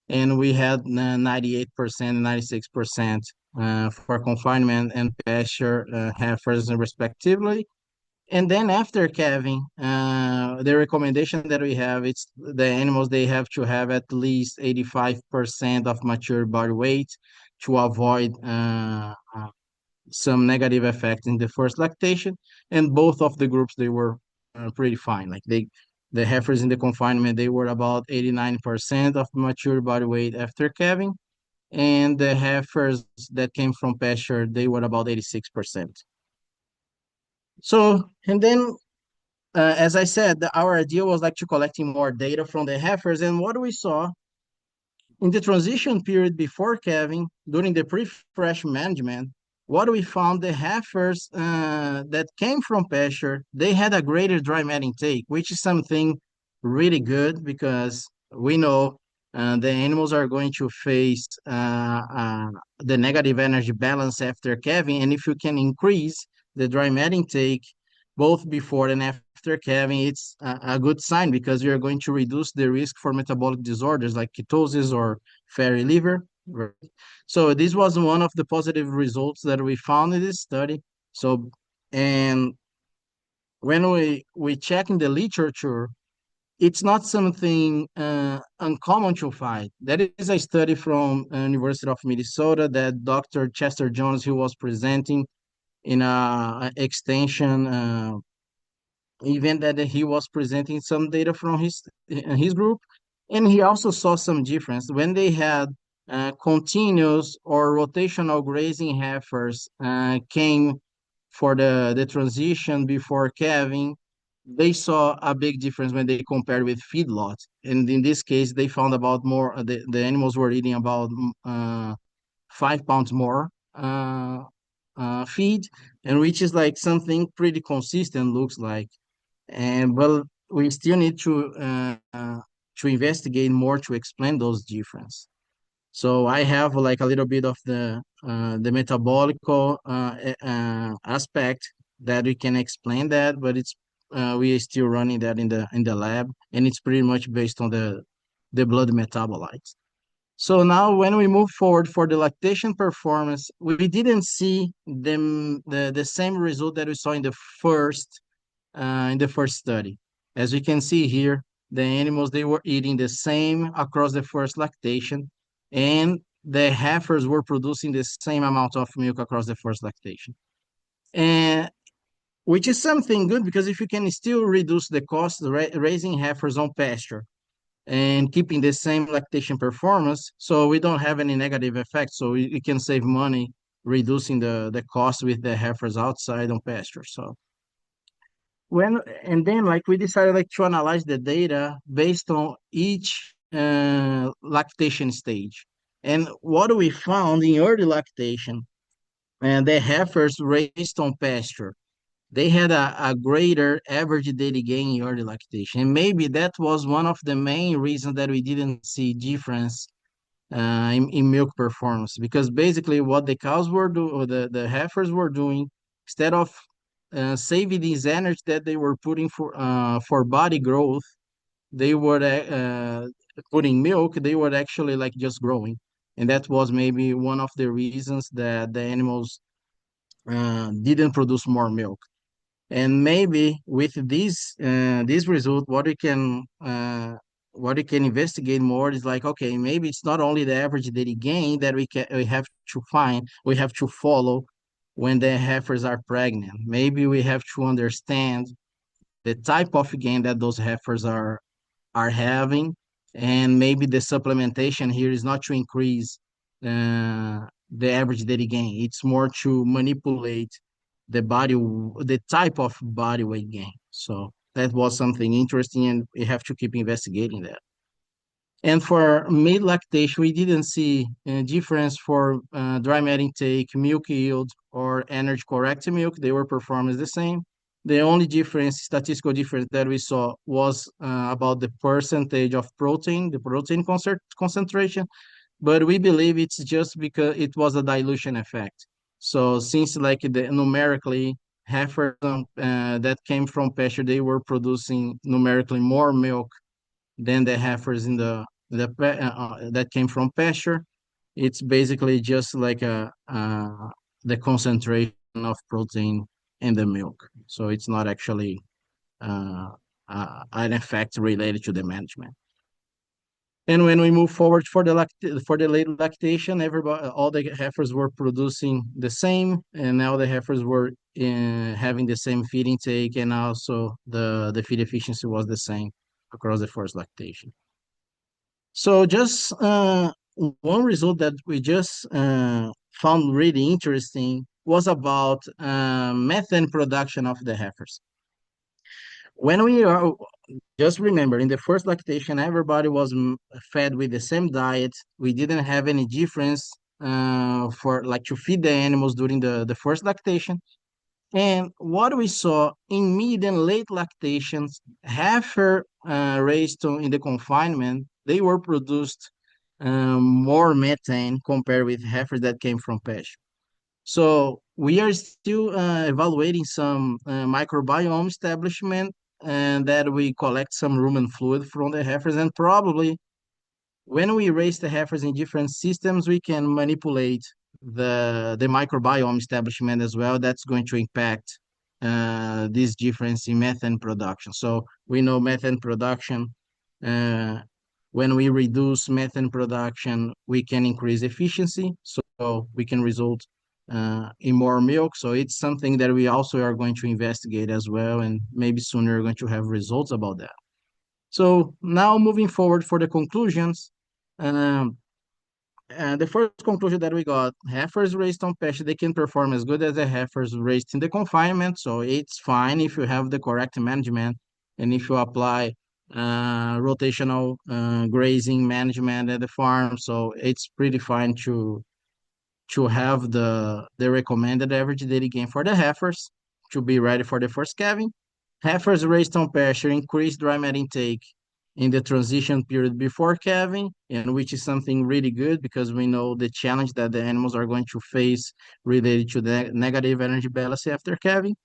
and we had 98% and 96% for confinement and pasture heifers respectively. And then after calving, the recommendation that we have, it's the animals, they have to have at least 85% of mature body weight to avoid some negative effect in the first lactation. And both of the groups, they were pretty fine. Like the heifers in the confinement, they were about 89% of mature body weight after calving, and the heifers that came from pasture, they were about 86%. So, and then as I said, our idea was like to collecting more data from the heifers, and what we saw in the transition period before calving, during the pre-fresh management, what we found, the heifers that came from pasture, they had a greater dry mat intake, which is something really good because we know the animals are going to face the negative energy balance after calving, and if you can increase the dry mat intake both before and after calving, it's a good sign because you're going to reduce the risk for metabolic disorders like ketosis or fatty liver. Right? So this was one of the positive results that we found in this study. So, and when we check in the literature, it's not something uncommon to find. That is a study from University of Minnesota that Dr. Chester Jones, he was presenting in a extension event that he was presenting some data from his group, and he also saw some difference when they had continuous or rotational grazing heifers came for the transition before calving. They saw a big difference when they compared with feedlots, and in this case they found about more the animals were eating about 5 pounds more feed, and which is like something pretty consistent looks like. And well, we still need to investigate more to explain those difference. So I have like a little bit of the metabolical aspect that we can explain that, but it's we are still running that in the lab, and it's pretty much based on the blood metabolites. So now when we move forward for the lactation performance, we didn't see the same result that we saw in the first study. As we can see here, the animals, they were eating the same across the first lactation, and the heifers were producing the same amount of milk across the first lactation. And which is something good because if you can still reduce the cost raising heifers on pasture and keeping the same lactation performance, so we don't have any negative effects. So we can save money reducing the cost with the heifers outside on pasture. So when and then like we decided like to analyze the data based on each lactation stage. And what we found in early lactation, and the heifers raised on pasture, they had a greater average daily gain in early lactation. And maybe that was one of the main reasons that we didn't see difference in milk performance, because basically what the cows were doing, or the heifers were doing, instead of saving this energy that they were putting for body growth, they were putting milk, they were actually like just growing. And that was maybe one of the reasons that the animals didn't produce more milk. And maybe with this result, what we can investigate more is like, okay, maybe it's not only the average daily gain that we have to find, we have to follow when the heifers are pregnant. Maybe we have to understand the type of gain that those heifers are having, and maybe the supplementation here is not to increase the average daily gain. It's more to manipulate the type of body weight gain. So that was something interesting, and we have to keep investigating that. And for mid lactation, we didn't see a difference for dry mat intake, milk yield, or energy corrected milk. They were performing the same. The only difference, statistical difference that we saw was about the percentage of protein, the protein concentration, but we believe it's just because it was a dilution effect. So since like numerically heifers that came from pasture, they were producing numerically more milk than the heifers in that came from pasture. It's basically just like the concentration of protein in the milk. So it's not actually uh, an effect related to the management. And when we move forward for the late lactation, everybody, all the heifers were producing the same, and now the heifers were having the same feed intake, and also the feed efficiency was the same across the first lactation. So just one result that we just found really interesting was about methane production of the heifers. When we are just remember, in the first lactation, everybody was fed with the same diet. We didn't have any difference for like to feed the animals during the first lactation. And what we saw in mid and late lactations, heifer raised in the confinement, they were produced more methane compared with heifers that came from pasture. So we are still evaluating some microbiome establishment and that we collect some rumen fluid from the heifers, and probably when we raise the heifers in different systems, we can manipulate the microbiome establishment as well. That's going to impact this difference in methane production. So we know methane production. Uh, when we reduce methane production, we can increase efficiency. So we can result in more milk. So it's something that we also are going to investigate as well, and maybe sooner we're going to have results about that. So now moving forward for the conclusions, um, the first conclusion that we got, heifers raised on pasture, they can perform as good as the heifers raised in the confinement. So it's fine if you have the correct management and if you apply rotational grazing management at the farm. So it's pretty fine to have the recommended average daily gain for the heifers to be ready for the first calving. Heifers raised on pasture increase dry matter intake in the transition period before calving, and which is something really good because we know the challenge that the animals are going to face related to the negative energy balance after calving.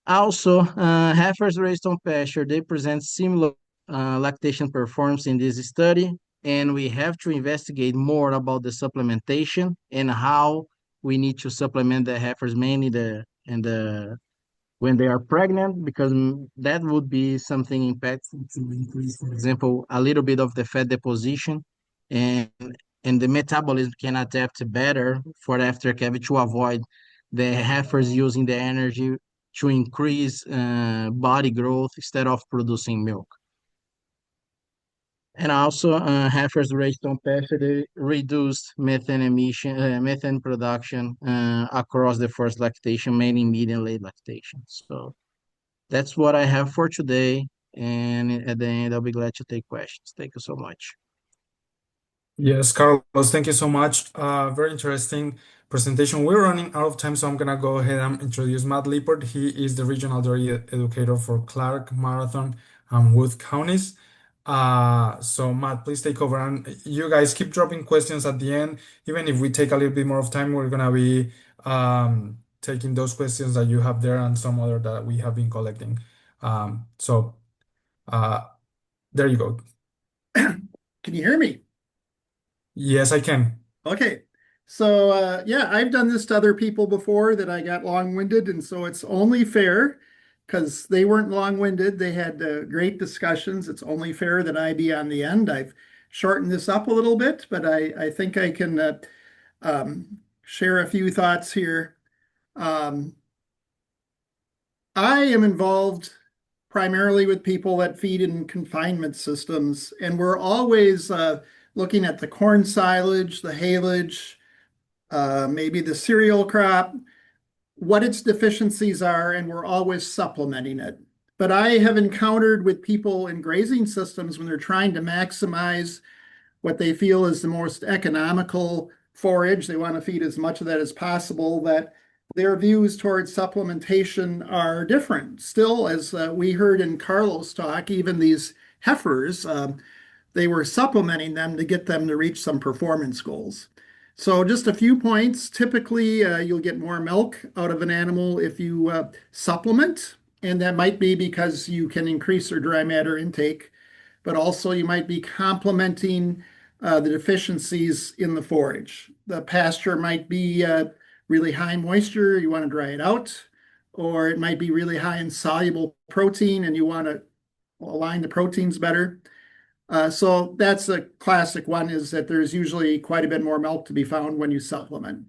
Also, heifers raised on pasture, they present similar lactation performance in this study, and we have to investigate more about the supplementation and how we need to supplement the heifers mainly when they are pregnant, because that would be something impactful to increase, for example, a little bit of the fat deposition, and and the metabolism can adapt better for after calving to avoid the heifers using the energy to increase body growth instead of producing milk. And also, heifers raised on pasture they reduced methane emission, methane production across the first lactation, mainly mid and late lactation. So that's what I have for today. And at the end, I'll be glad to take questions. Thank you so much. Yes, Carlos, thank you so much. Very interesting presentation. We're running out of time, so I'm gonna go ahead and introduce Matt Lippert. He is the regional dairy educator for Clark, Marathon, and Wood counties. So Matt, please take over, and you guys keep dropping questions at the end. Even if we take a little bit more of time, we're gonna be taking those questions that you have there and some other that we have been collecting. So uh, there you go. Can you hear me? Yes, I can. Okay. So yeah, I've done this to other people before that I got long-winded, and so it's only fair because they weren't long-winded. They had great discussions. It's only fair that I be on the end. I've shortened this up a little bit, but I think I can share a few thoughts here. Um, I am involved primarily with people that feed in confinement systems, and we're always looking at the corn silage, the haylage, maybe the cereal crop, what its deficiencies are, and we're always supplementing it. But I have encountered with people in grazing systems when they're trying to maximize what they feel is the most economical forage, they want to feed as much of that as possible, that their views towards supplementation are different. Still, as we heard in Carlos' talk, even these heifers, they were supplementing them to get them to reach some performance goals. So just a few points. Typically, you'll get more milk out of an animal if you supplement, and that might be because you can increase their dry matter intake, but also you might be complementing the deficiencies in the forage. The pasture might be really high moisture, you want to dry it out, or it might be really high in soluble protein and you want to align the proteins better. So that's a classic one, is that there's usually quite a bit more milk to be found when you supplement.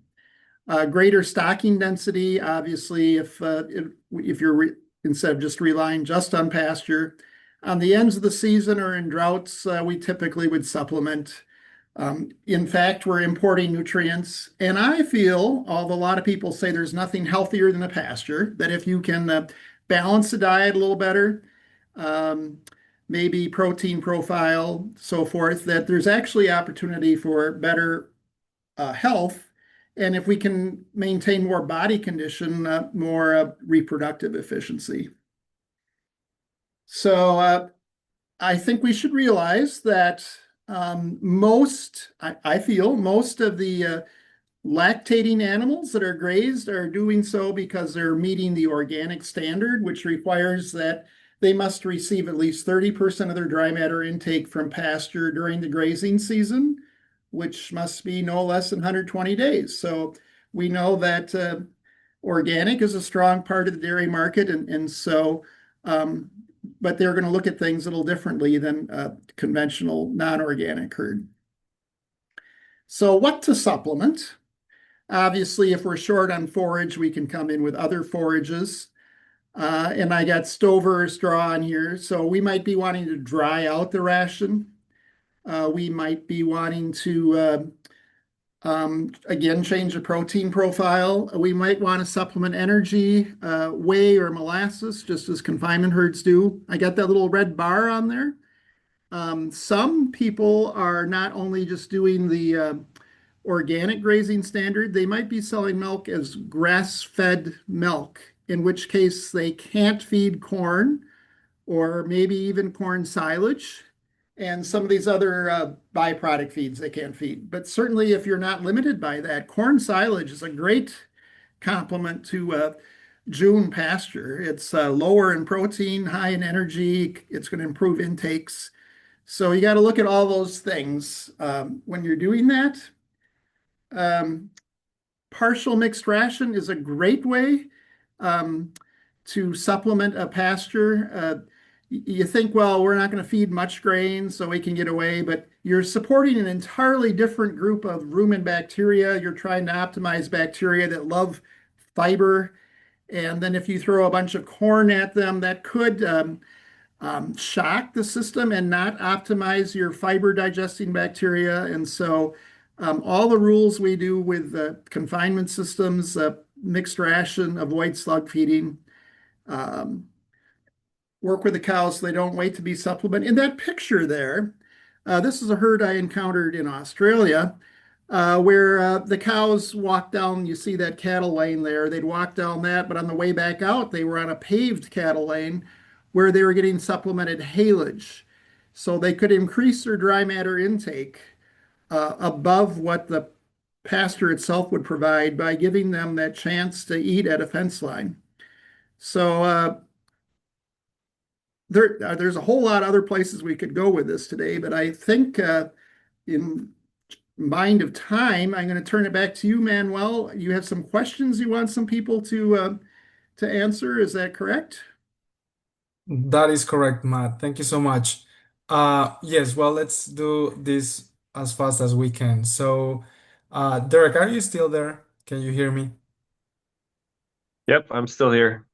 Greater stocking density, obviously, if you're instead of just relying just on pasture. On the ends of the season or in droughts, we typically would supplement. In fact, we're importing nutrients, and I feel, although a lot of people say there's nothing healthier than a pasture, that if you can balance the diet a little better, um, maybe protein profile, so forth, that there's actually opportunity for better health. And if we can maintain more body condition, more reproductive efficiency. So I think we should realize that I feel most of the lactating animals that are grazed are doing so because they're meeting the organic standard, which requires that they must receive at least 30% of their dry matter intake from pasture during the grazing season, which must be no less than 120 days. So we know that organic is a strong part of the dairy market, and so but they're going to look at things a little differently than conventional non-organic herd. So what to supplement? Obviously, if we're short on forage, we can come in with other forages. And I got stover straw on here. So we might be wanting to dry out the ration. We might be wanting to, again, change the protein profile. We might want to supplement energy, whey or molasses, just as confinement herds do. I got that little red bar on there. Some people are not only just doing the organic grazing standard, they might be selling milk as grass-fed milk, in which case they can't feed corn or maybe even corn silage and some of these other byproduct feeds they can't feed. But certainly, if you're not limited by that, corn silage is a great complement to June pasture. It's lower in protein, high in energy. It's going to improve intakes. So you got to look at all those things when you're doing that. Um, Partial mixed ration is a great way to supplement a pasture. You think, well, we're not going to feed much grain, so we can get away, but you're supporting an entirely different group of rumen bacteria. You're trying to optimize bacteria that love fiber. And then if you throw a bunch of corn at them, that could shock the system and not optimize your fiber digesting bacteria. And so all the rules we do with confinement systems, mixed ration, avoid slug feeding, um, work with the cows so they don't wait to be supplemented. In that picture there, this is a herd I encountered in Australia where the cows walk down, you see that cattle lane there, they'd walk down that, but on the way back out, they were on a paved cattle lane where they were getting supplemented haylage. So they could increase their dry matter intake above what the pasture itself would provide by giving them that chance to eat at a fence line. So there's a whole lot of other places we could go with this today, but I think in mind of time, I'm going to turn it back to you, Manuel. You have some questions you want some people to answer. Is that correct? That is correct, Matt. Thank you so much. Yes, well, let's do this as fast as we can. So, Derek, are you still there? Can you hear me? Yep, I'm still here.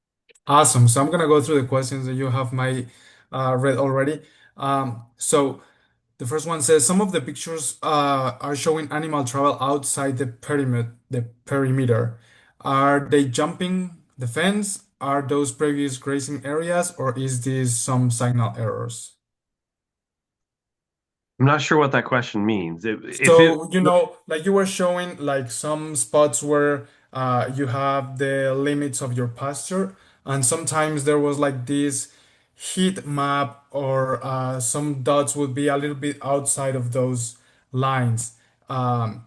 Awesome. So I'm gonna go through the questions that you have my read already. So the first one says some of the pictures are showing animal travel outside the perimeter. The perimeter. Are they jumping the fence? Are those previous grazing areas, or is this some signal errors? I'm not sure what that question means. If it, So, like you were showing, like some spots where you have the limits of your pasture, and sometimes there was like this heat map, or some dots would be a little bit outside of those lines. Um,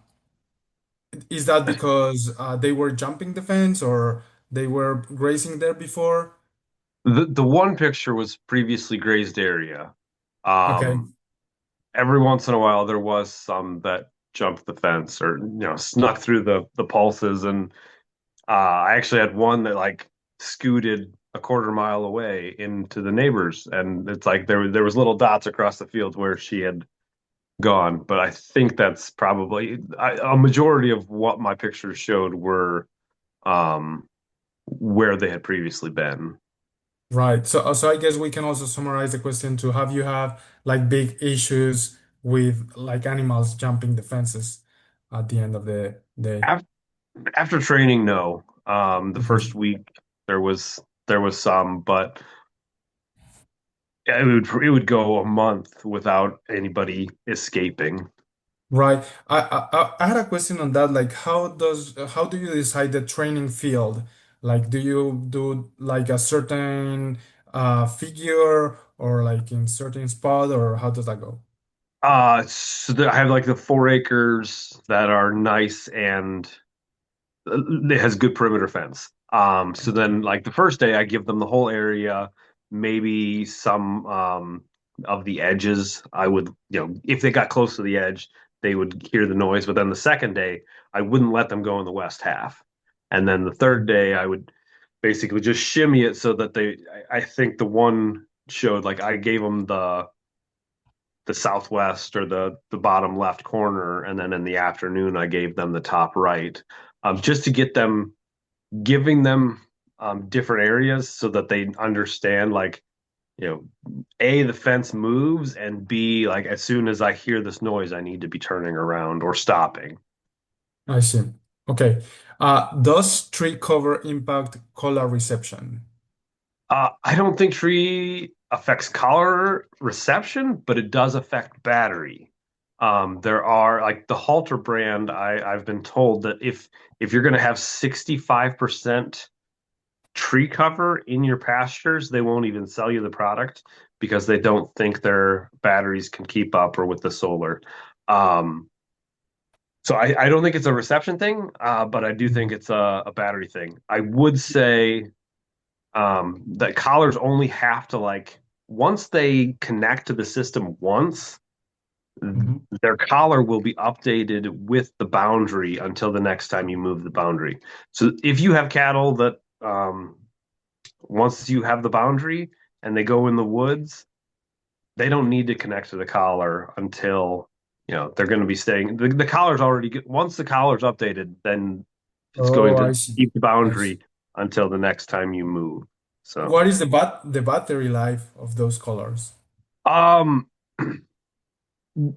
Is that because they were jumping the fence or they were grazing there before? The one picture was previously grazed area. Okay, Um, every once in a while there was some that jumped the fence or snuck through the pulses, and I actually had one that like scooted a quarter mile away into the neighbors, and it's like there was little dots across the field where she had gone. But I think that's probably a majority of what my pictures showed were um, where they had previously been. right. So I guess we can also summarize the question to have you have like big issues with like animals jumping the fences at the end of the day. After, after training, no. The Okay. first week there was some, but it would go a month without anybody escaping. Right. I had a question on that. Like, how do you decide the training field? Like, do you do like a certain figure or like in certain spot or how does that go? I have like the 4 acres that are nice and it has good perimeter fence. So then like the first day I give them the whole area, maybe some of the edges. I would, if they got close to the edge, they would hear the noise. But then the second day, I wouldn't let them go in the west half. And then the third day, I would basically just shimmy it so that I think the one showed like I gave them the southwest or the bottom left corner, and then in the afternoon I gave them the top right, just to get them giving them different areas so that they understand like a the fence moves, and b like as soon as I hear this noise I need to be turning around or stopping. I see. Okay. Does tree cover impact color reception? I don't think tree affects color reception, but it does affect battery. There are like the Halter brand. I've been told that if you're going to have 65% tree cover in your pastures, they won't even sell you the product because they don't think their batteries can keep up or with the solar. Um, so I don't think it's a reception thing, but I do think Mhm. it's a battery thing. I would say that collars only have to like once they connect to the system once, Mhm. their collar will be updated with the boundary until the next time you move the boundary. So if you have cattle that once you have the boundary and they go in the woods, they don't need to connect to the collar until they're going to be staying. The collar's already once the collar's updated, then it's going Oh, to I see. keep the I see. boundary until the next time you move. So, What is the battery life of those colors? um,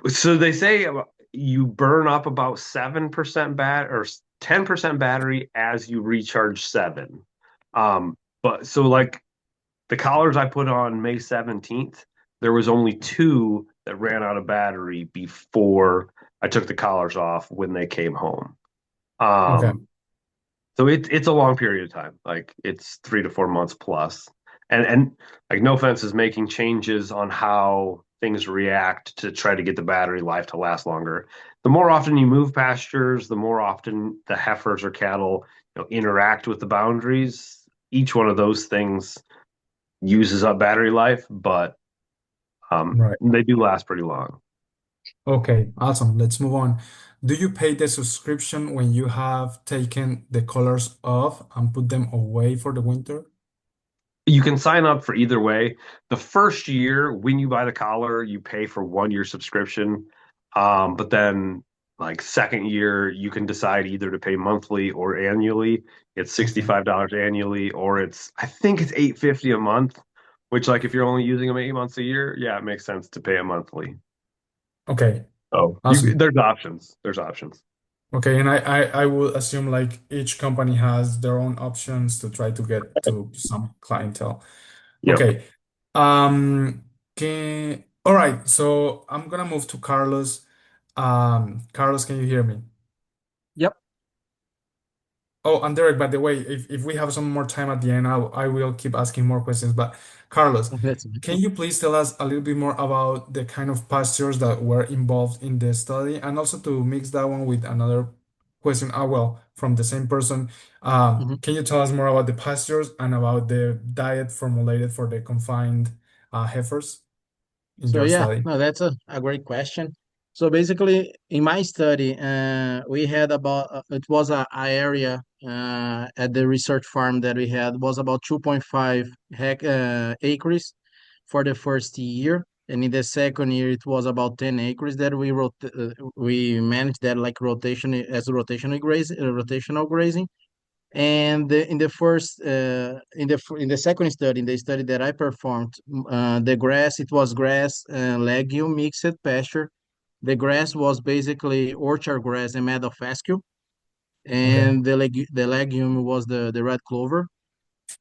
so they say you burn up about 7% or 10% battery as you recharge seven. But so like the collars I put on May 17th, there was only two that ran out of battery before I took the collars off when they came home. Okay. So it's a long period of time. Like it's 3 to 4 months plus. And like no Fence is making changes on how things react to try to get the battery life to last longer. The more often you move pastures, the more often the heifers or cattle, interact with the boundaries. Each one of those things uses up battery life, but Right. they do last pretty long. Okay, awesome. Let's move on. Do you pay the subscription when you have taken the colors off and put them away for the winter? You can sign up for either way. The first year, when you buy the collar, you pay for 1 year subscription. But then, like second year, you can decide either to pay monthly or annually. It's Okay. $65 annually, or I think it's $850 a month. Which, like, if you're only using them 8 months a year, yeah, it makes sense to pay a monthly. Okay, So awesome. there's options. There's options. Okay, and I would assume like each company has their own options to try to get to some clientele. Yep. Okay. All right, so I'm gonna move to Carlos. Carlos, can you hear me? Yep. Oh, and Derek, by the way, if we have some more time at the end, I will keep asking more questions. But Carlos, That's can you please tell us a little bit more about the kind of pastures that were involved in the study and also to mix that one with another question, well, from the same person. Mhm. Can you tell us more about the pastures and about the diet formulated for the confined heifers in So your yeah, study? no, that's a great question. So basically, in my study, we had about it was a area at the research farm that we had was about 2.5 acres for the first year, and in the second year it was about 10 acres that we managed that like rotation as rotational grazing. And in the first, in the second study, in the study that I performed, the grass, it was grass, legume mixed pasture. The grass was basically orchard grass and meadow fescue, Okay. and the legume was the red clover.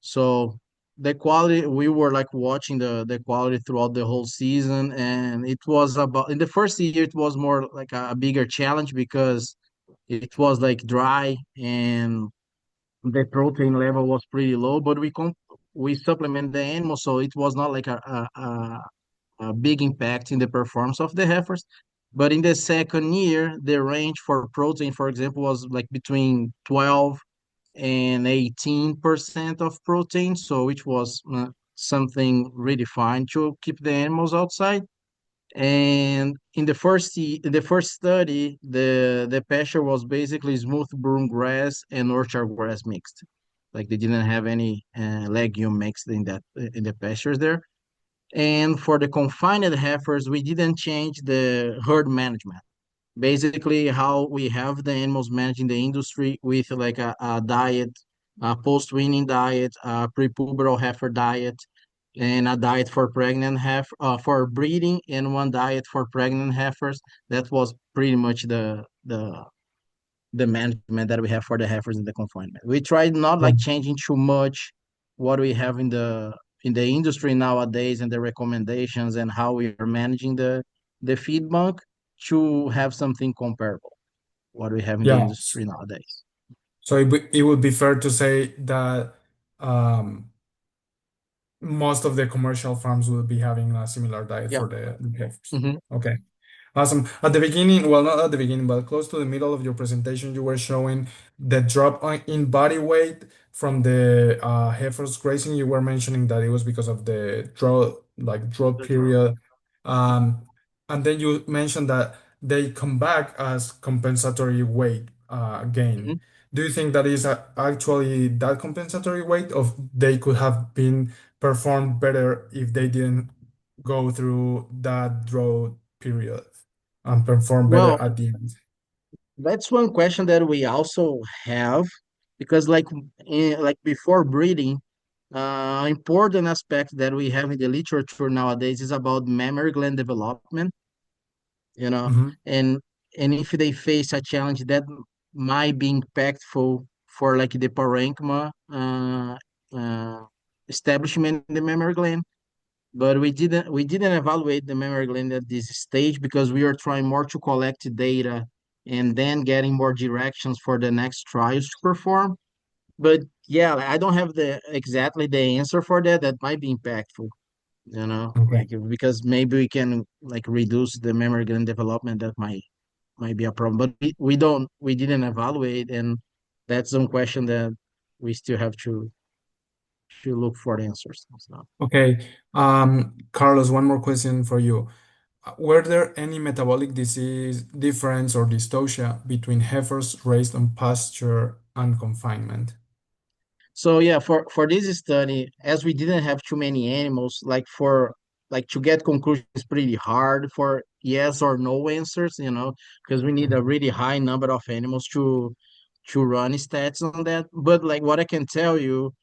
So the quality, we were like watching the quality throughout the whole season, and it was about in the first year it was more like a bigger challenge because it was like dry and the protein level was pretty low, but we supplement the animal, so it was not like a big impact in the performance of the heifers. But in the second year, the range for protein, for example, was like between 12 and 18% of protein, so which was something really fine to keep the animals outside. And in the first study, the pasture was basically smooth broom grass and orchard grass mixed. Like they didn't have any legume mixed in the pastures there. And for the confined heifers, we didn't change the herd management. Basically, how we have the animals managed in the industry with like a diet, a post-weaning diet, a pre-puberal heifer diet, and a diet for pregnant for breeding, and one diet for pregnant heifers. That was pretty much the management that we have for the heifers in the confinement. We tried not like changing too much what we have in the industry nowadays and the recommendations and how we are managing the feed bank to have something comparable what we have in the Yeah. industry nowadays. So it would be fair to say that um, most of the commercial farms will be having a similar diet Yeah. for the heifers. Hmm. Okay. Awesome. At the beginning, well, not at the beginning, but close to the middle of your presentation, you were showing the drop in body weight from the heifers grazing. You were mentioning that it was because of the drought That's right. period. Um, and then you mentioned that they come back as compensatory weight gain. Mhm. Do you think that is actually that compensatory weight, of they could have been performed better if they didn't go through that drought period and perform better Well, at the end? that's one question that we also have because like before breeding, important aspect that we have in the literature nowadays is about mammary gland development, you know, Hmm. and if they face a challenge that might be impactful for like the parenchyma uh, establishment in the mammary gland, but we didn't evaluate the mammary gland at this stage because we are trying more to collect data and then getting more directions for the next trials to perform. But yeah, like, I don't have the exactly the answer for that. That might be impactful, Okay. like because maybe we can like reduce the memory gland development. That might be a problem. But we didn't evaluate, and that's some question that we still have to look for the answers. So. Okay. Carlos, one more question for you. Were there any metabolic disease difference or dystocia between heifers raised on pasture and confinement? So yeah, for this study, as we didn't have too many animals, like to get conclusions is pretty hard for yes or no answers, because we need a Mhm. really high number of animals to run stats on that. But like what I can tell you,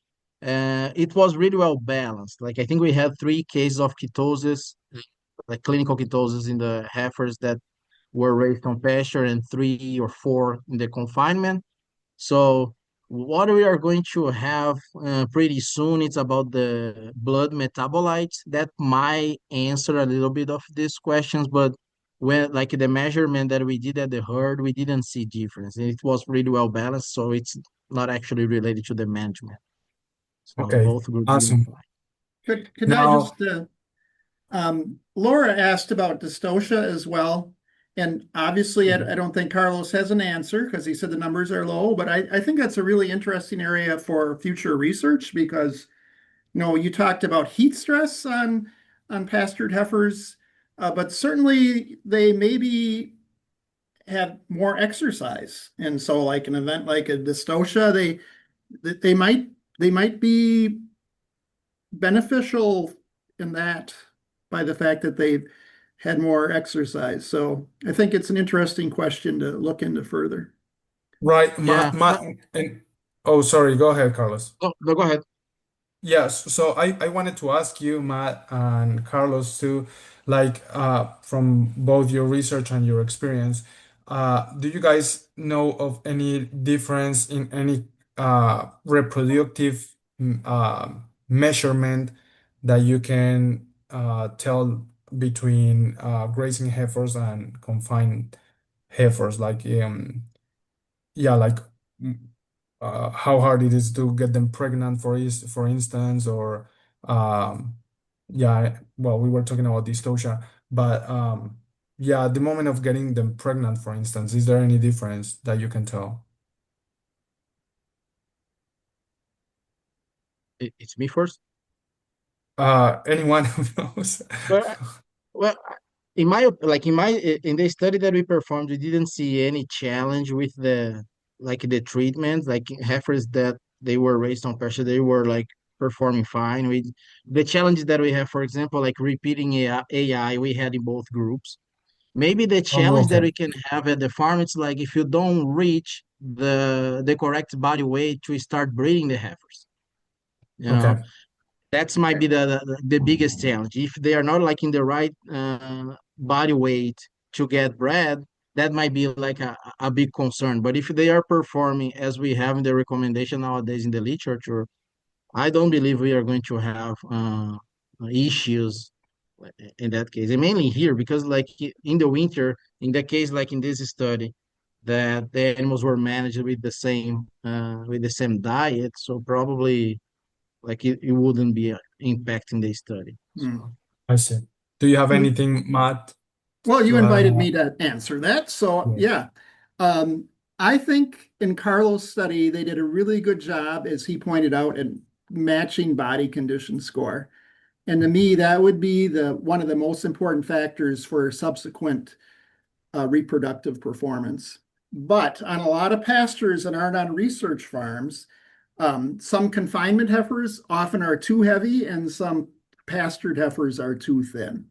it was really well balanced. Like I think we had 3 cases of ketosis, like clinical ketosis in the heifers that were raised on pasture, and 3 or 4 in the confinement. So what we are going to have pretty soon is about the blood metabolites that might answer a little bit of these questions, but when like the measurement that we did at the herd, we didn't see difference. It was really well balanced, so it's not actually related to the management. So Okay. both groups doing Awesome. fine. Could I Now, just Laura asked about dystocia as well. And obviously, I don't think Carlos has an answer because he said the numbers are low, but I think that's a really interesting area for future research because, you talked about heat stress on pastured heifers, but certainly they maybe have more exercise. And so like an event like a dystocia, they might be beneficial in that by the fact that they've had more exercise. So I think it's an interesting question to look into further. Right. Yeah. Oh, sorry. Go ahead, Carlos. No, go ahead. Yes, so I wanted to ask you, Matt and Carlos, too, like from both your research and your experience, do you guys know of any difference in any reproductive measurement that you can tell between grazing heifers and confined heifers? Like, yeah, like how hard it is to get them pregnant, for instance, or um, yeah, well, we were talking about dystocia, but yeah, at the moment of getting them pregnant, for instance, is there any difference that you can tell? It's me first. Anyone who knows? Well, well, in the study that we performed, we didn't see any challenge with the treatment, like heifers that they were raised on pasture, they were like performing fine. The challenges that we have, for example, like repeating AI, we had in both groups. Maybe the Oh, challenge that okay, we can have at the farm, it's like if you don't reach the correct body weight to start breeding the heifers, you know. okay, That's might be the biggest challenge. If they are not like in the right body weight to get bred, that might be like a big concern. But if they are performing as we have in the recommendation nowadays in the literature, I don't believe we are going to have issues in that case. And mainly here, because like in the winter, in the case like in this study, that the animals were managed with the same diet, so probably like it wouldn't be impacting the study. Hmm. So I see. Do you have anything, Matt, Well, you to add on invited me that? to answer that. So, Yeah. yeah. Um, I think in Carlos' study, they did a really good job, as he pointed out, in matching body condition score. And to me, that would be the one of the most important factors for subsequent reproductive performance. But on a lot of pastures that aren't on research farms, some confinement heifers often are too heavy, and some pastured heifers are too thin.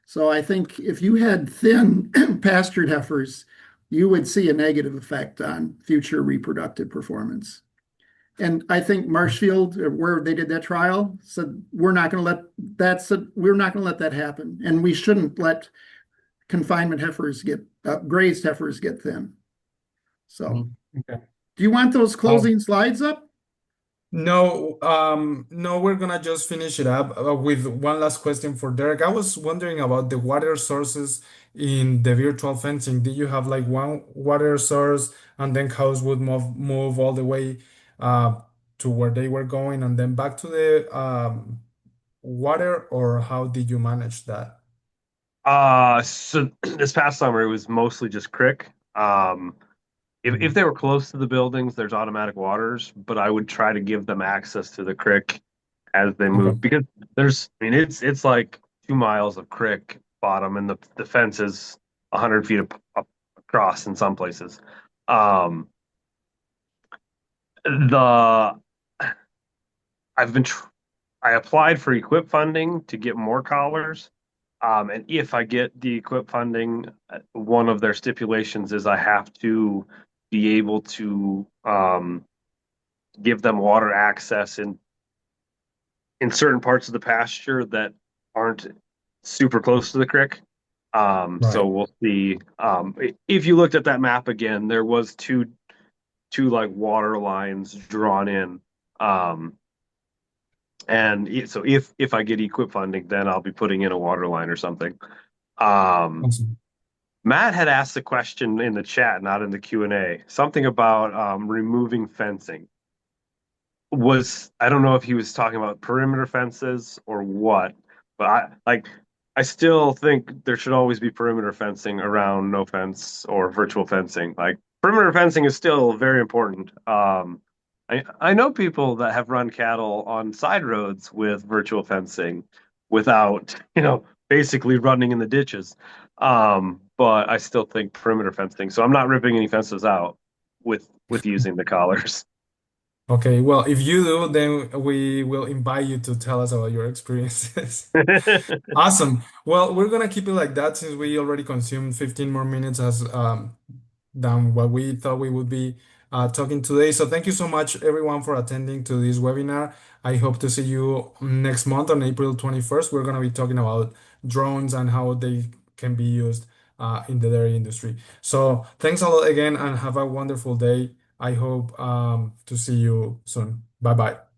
So I think if you had thin pastured heifers, you would see a negative effect on future reproductive performance. And I think Marshfield, where they did that trial, said we're not going to let that happen, and we shouldn't let confinement heifers get grazed heifers get thin. So, mhm. Okay. do you want those Oh, closing slides up? no, no, we're gonna just finish it up with one last question for Derek. I was wondering about the water sources in the virtual fencing. Did you have like one water source and then cows would move all the way uh, to where they were going and then back to the water, or how did you manage that? So this past summer it was mostly just crick. If Mhm. they were close to the buildings, there's automatic waters, but I would try to give them access to the crick as they Okay. move because I mean, it's like 2 miles of crick bottom, and the fence is 100 feet up across in some places. Um, the I've been tr I applied for equip funding to get more collars. And if I get the equip funding, one of their stipulations is I have to be able to give them water access in certain parts of the pasture that aren't super close to the creek. So Right. we'll see. If you looked at that map again, there was two like water lines drawn in. Um, so if I get equip funding, then I'll be putting in a water line or something. Um, Awesome. Matt had asked the question in the chat, not in the Q&A, something about removing fencing. I don't know if he was talking about perimeter fences or what, but I like I still think there should always be perimeter fencing around no fence or virtual fencing. Like perimeter fencing is still very important. I know people that have run cattle on side roads with virtual fencing without, basically running in the ditches. But I still think perimeter fencing. So I'm not ripping any fences out with using the collars. Okay, well, if you do, then we will invite you to tell us about your experiences. Awesome. Well, we're gonna keep it like that since we already consumed 15 more minutes as than what we thought we would be talking today. So thank you so much, everyone, for attending to this webinar. I hope to see you next month on April 21st. We're gonna be talking about drones and how they can be used in the dairy industry. So thanks a lot again, and have a wonderful day. I hope to see you soon. Bye bye.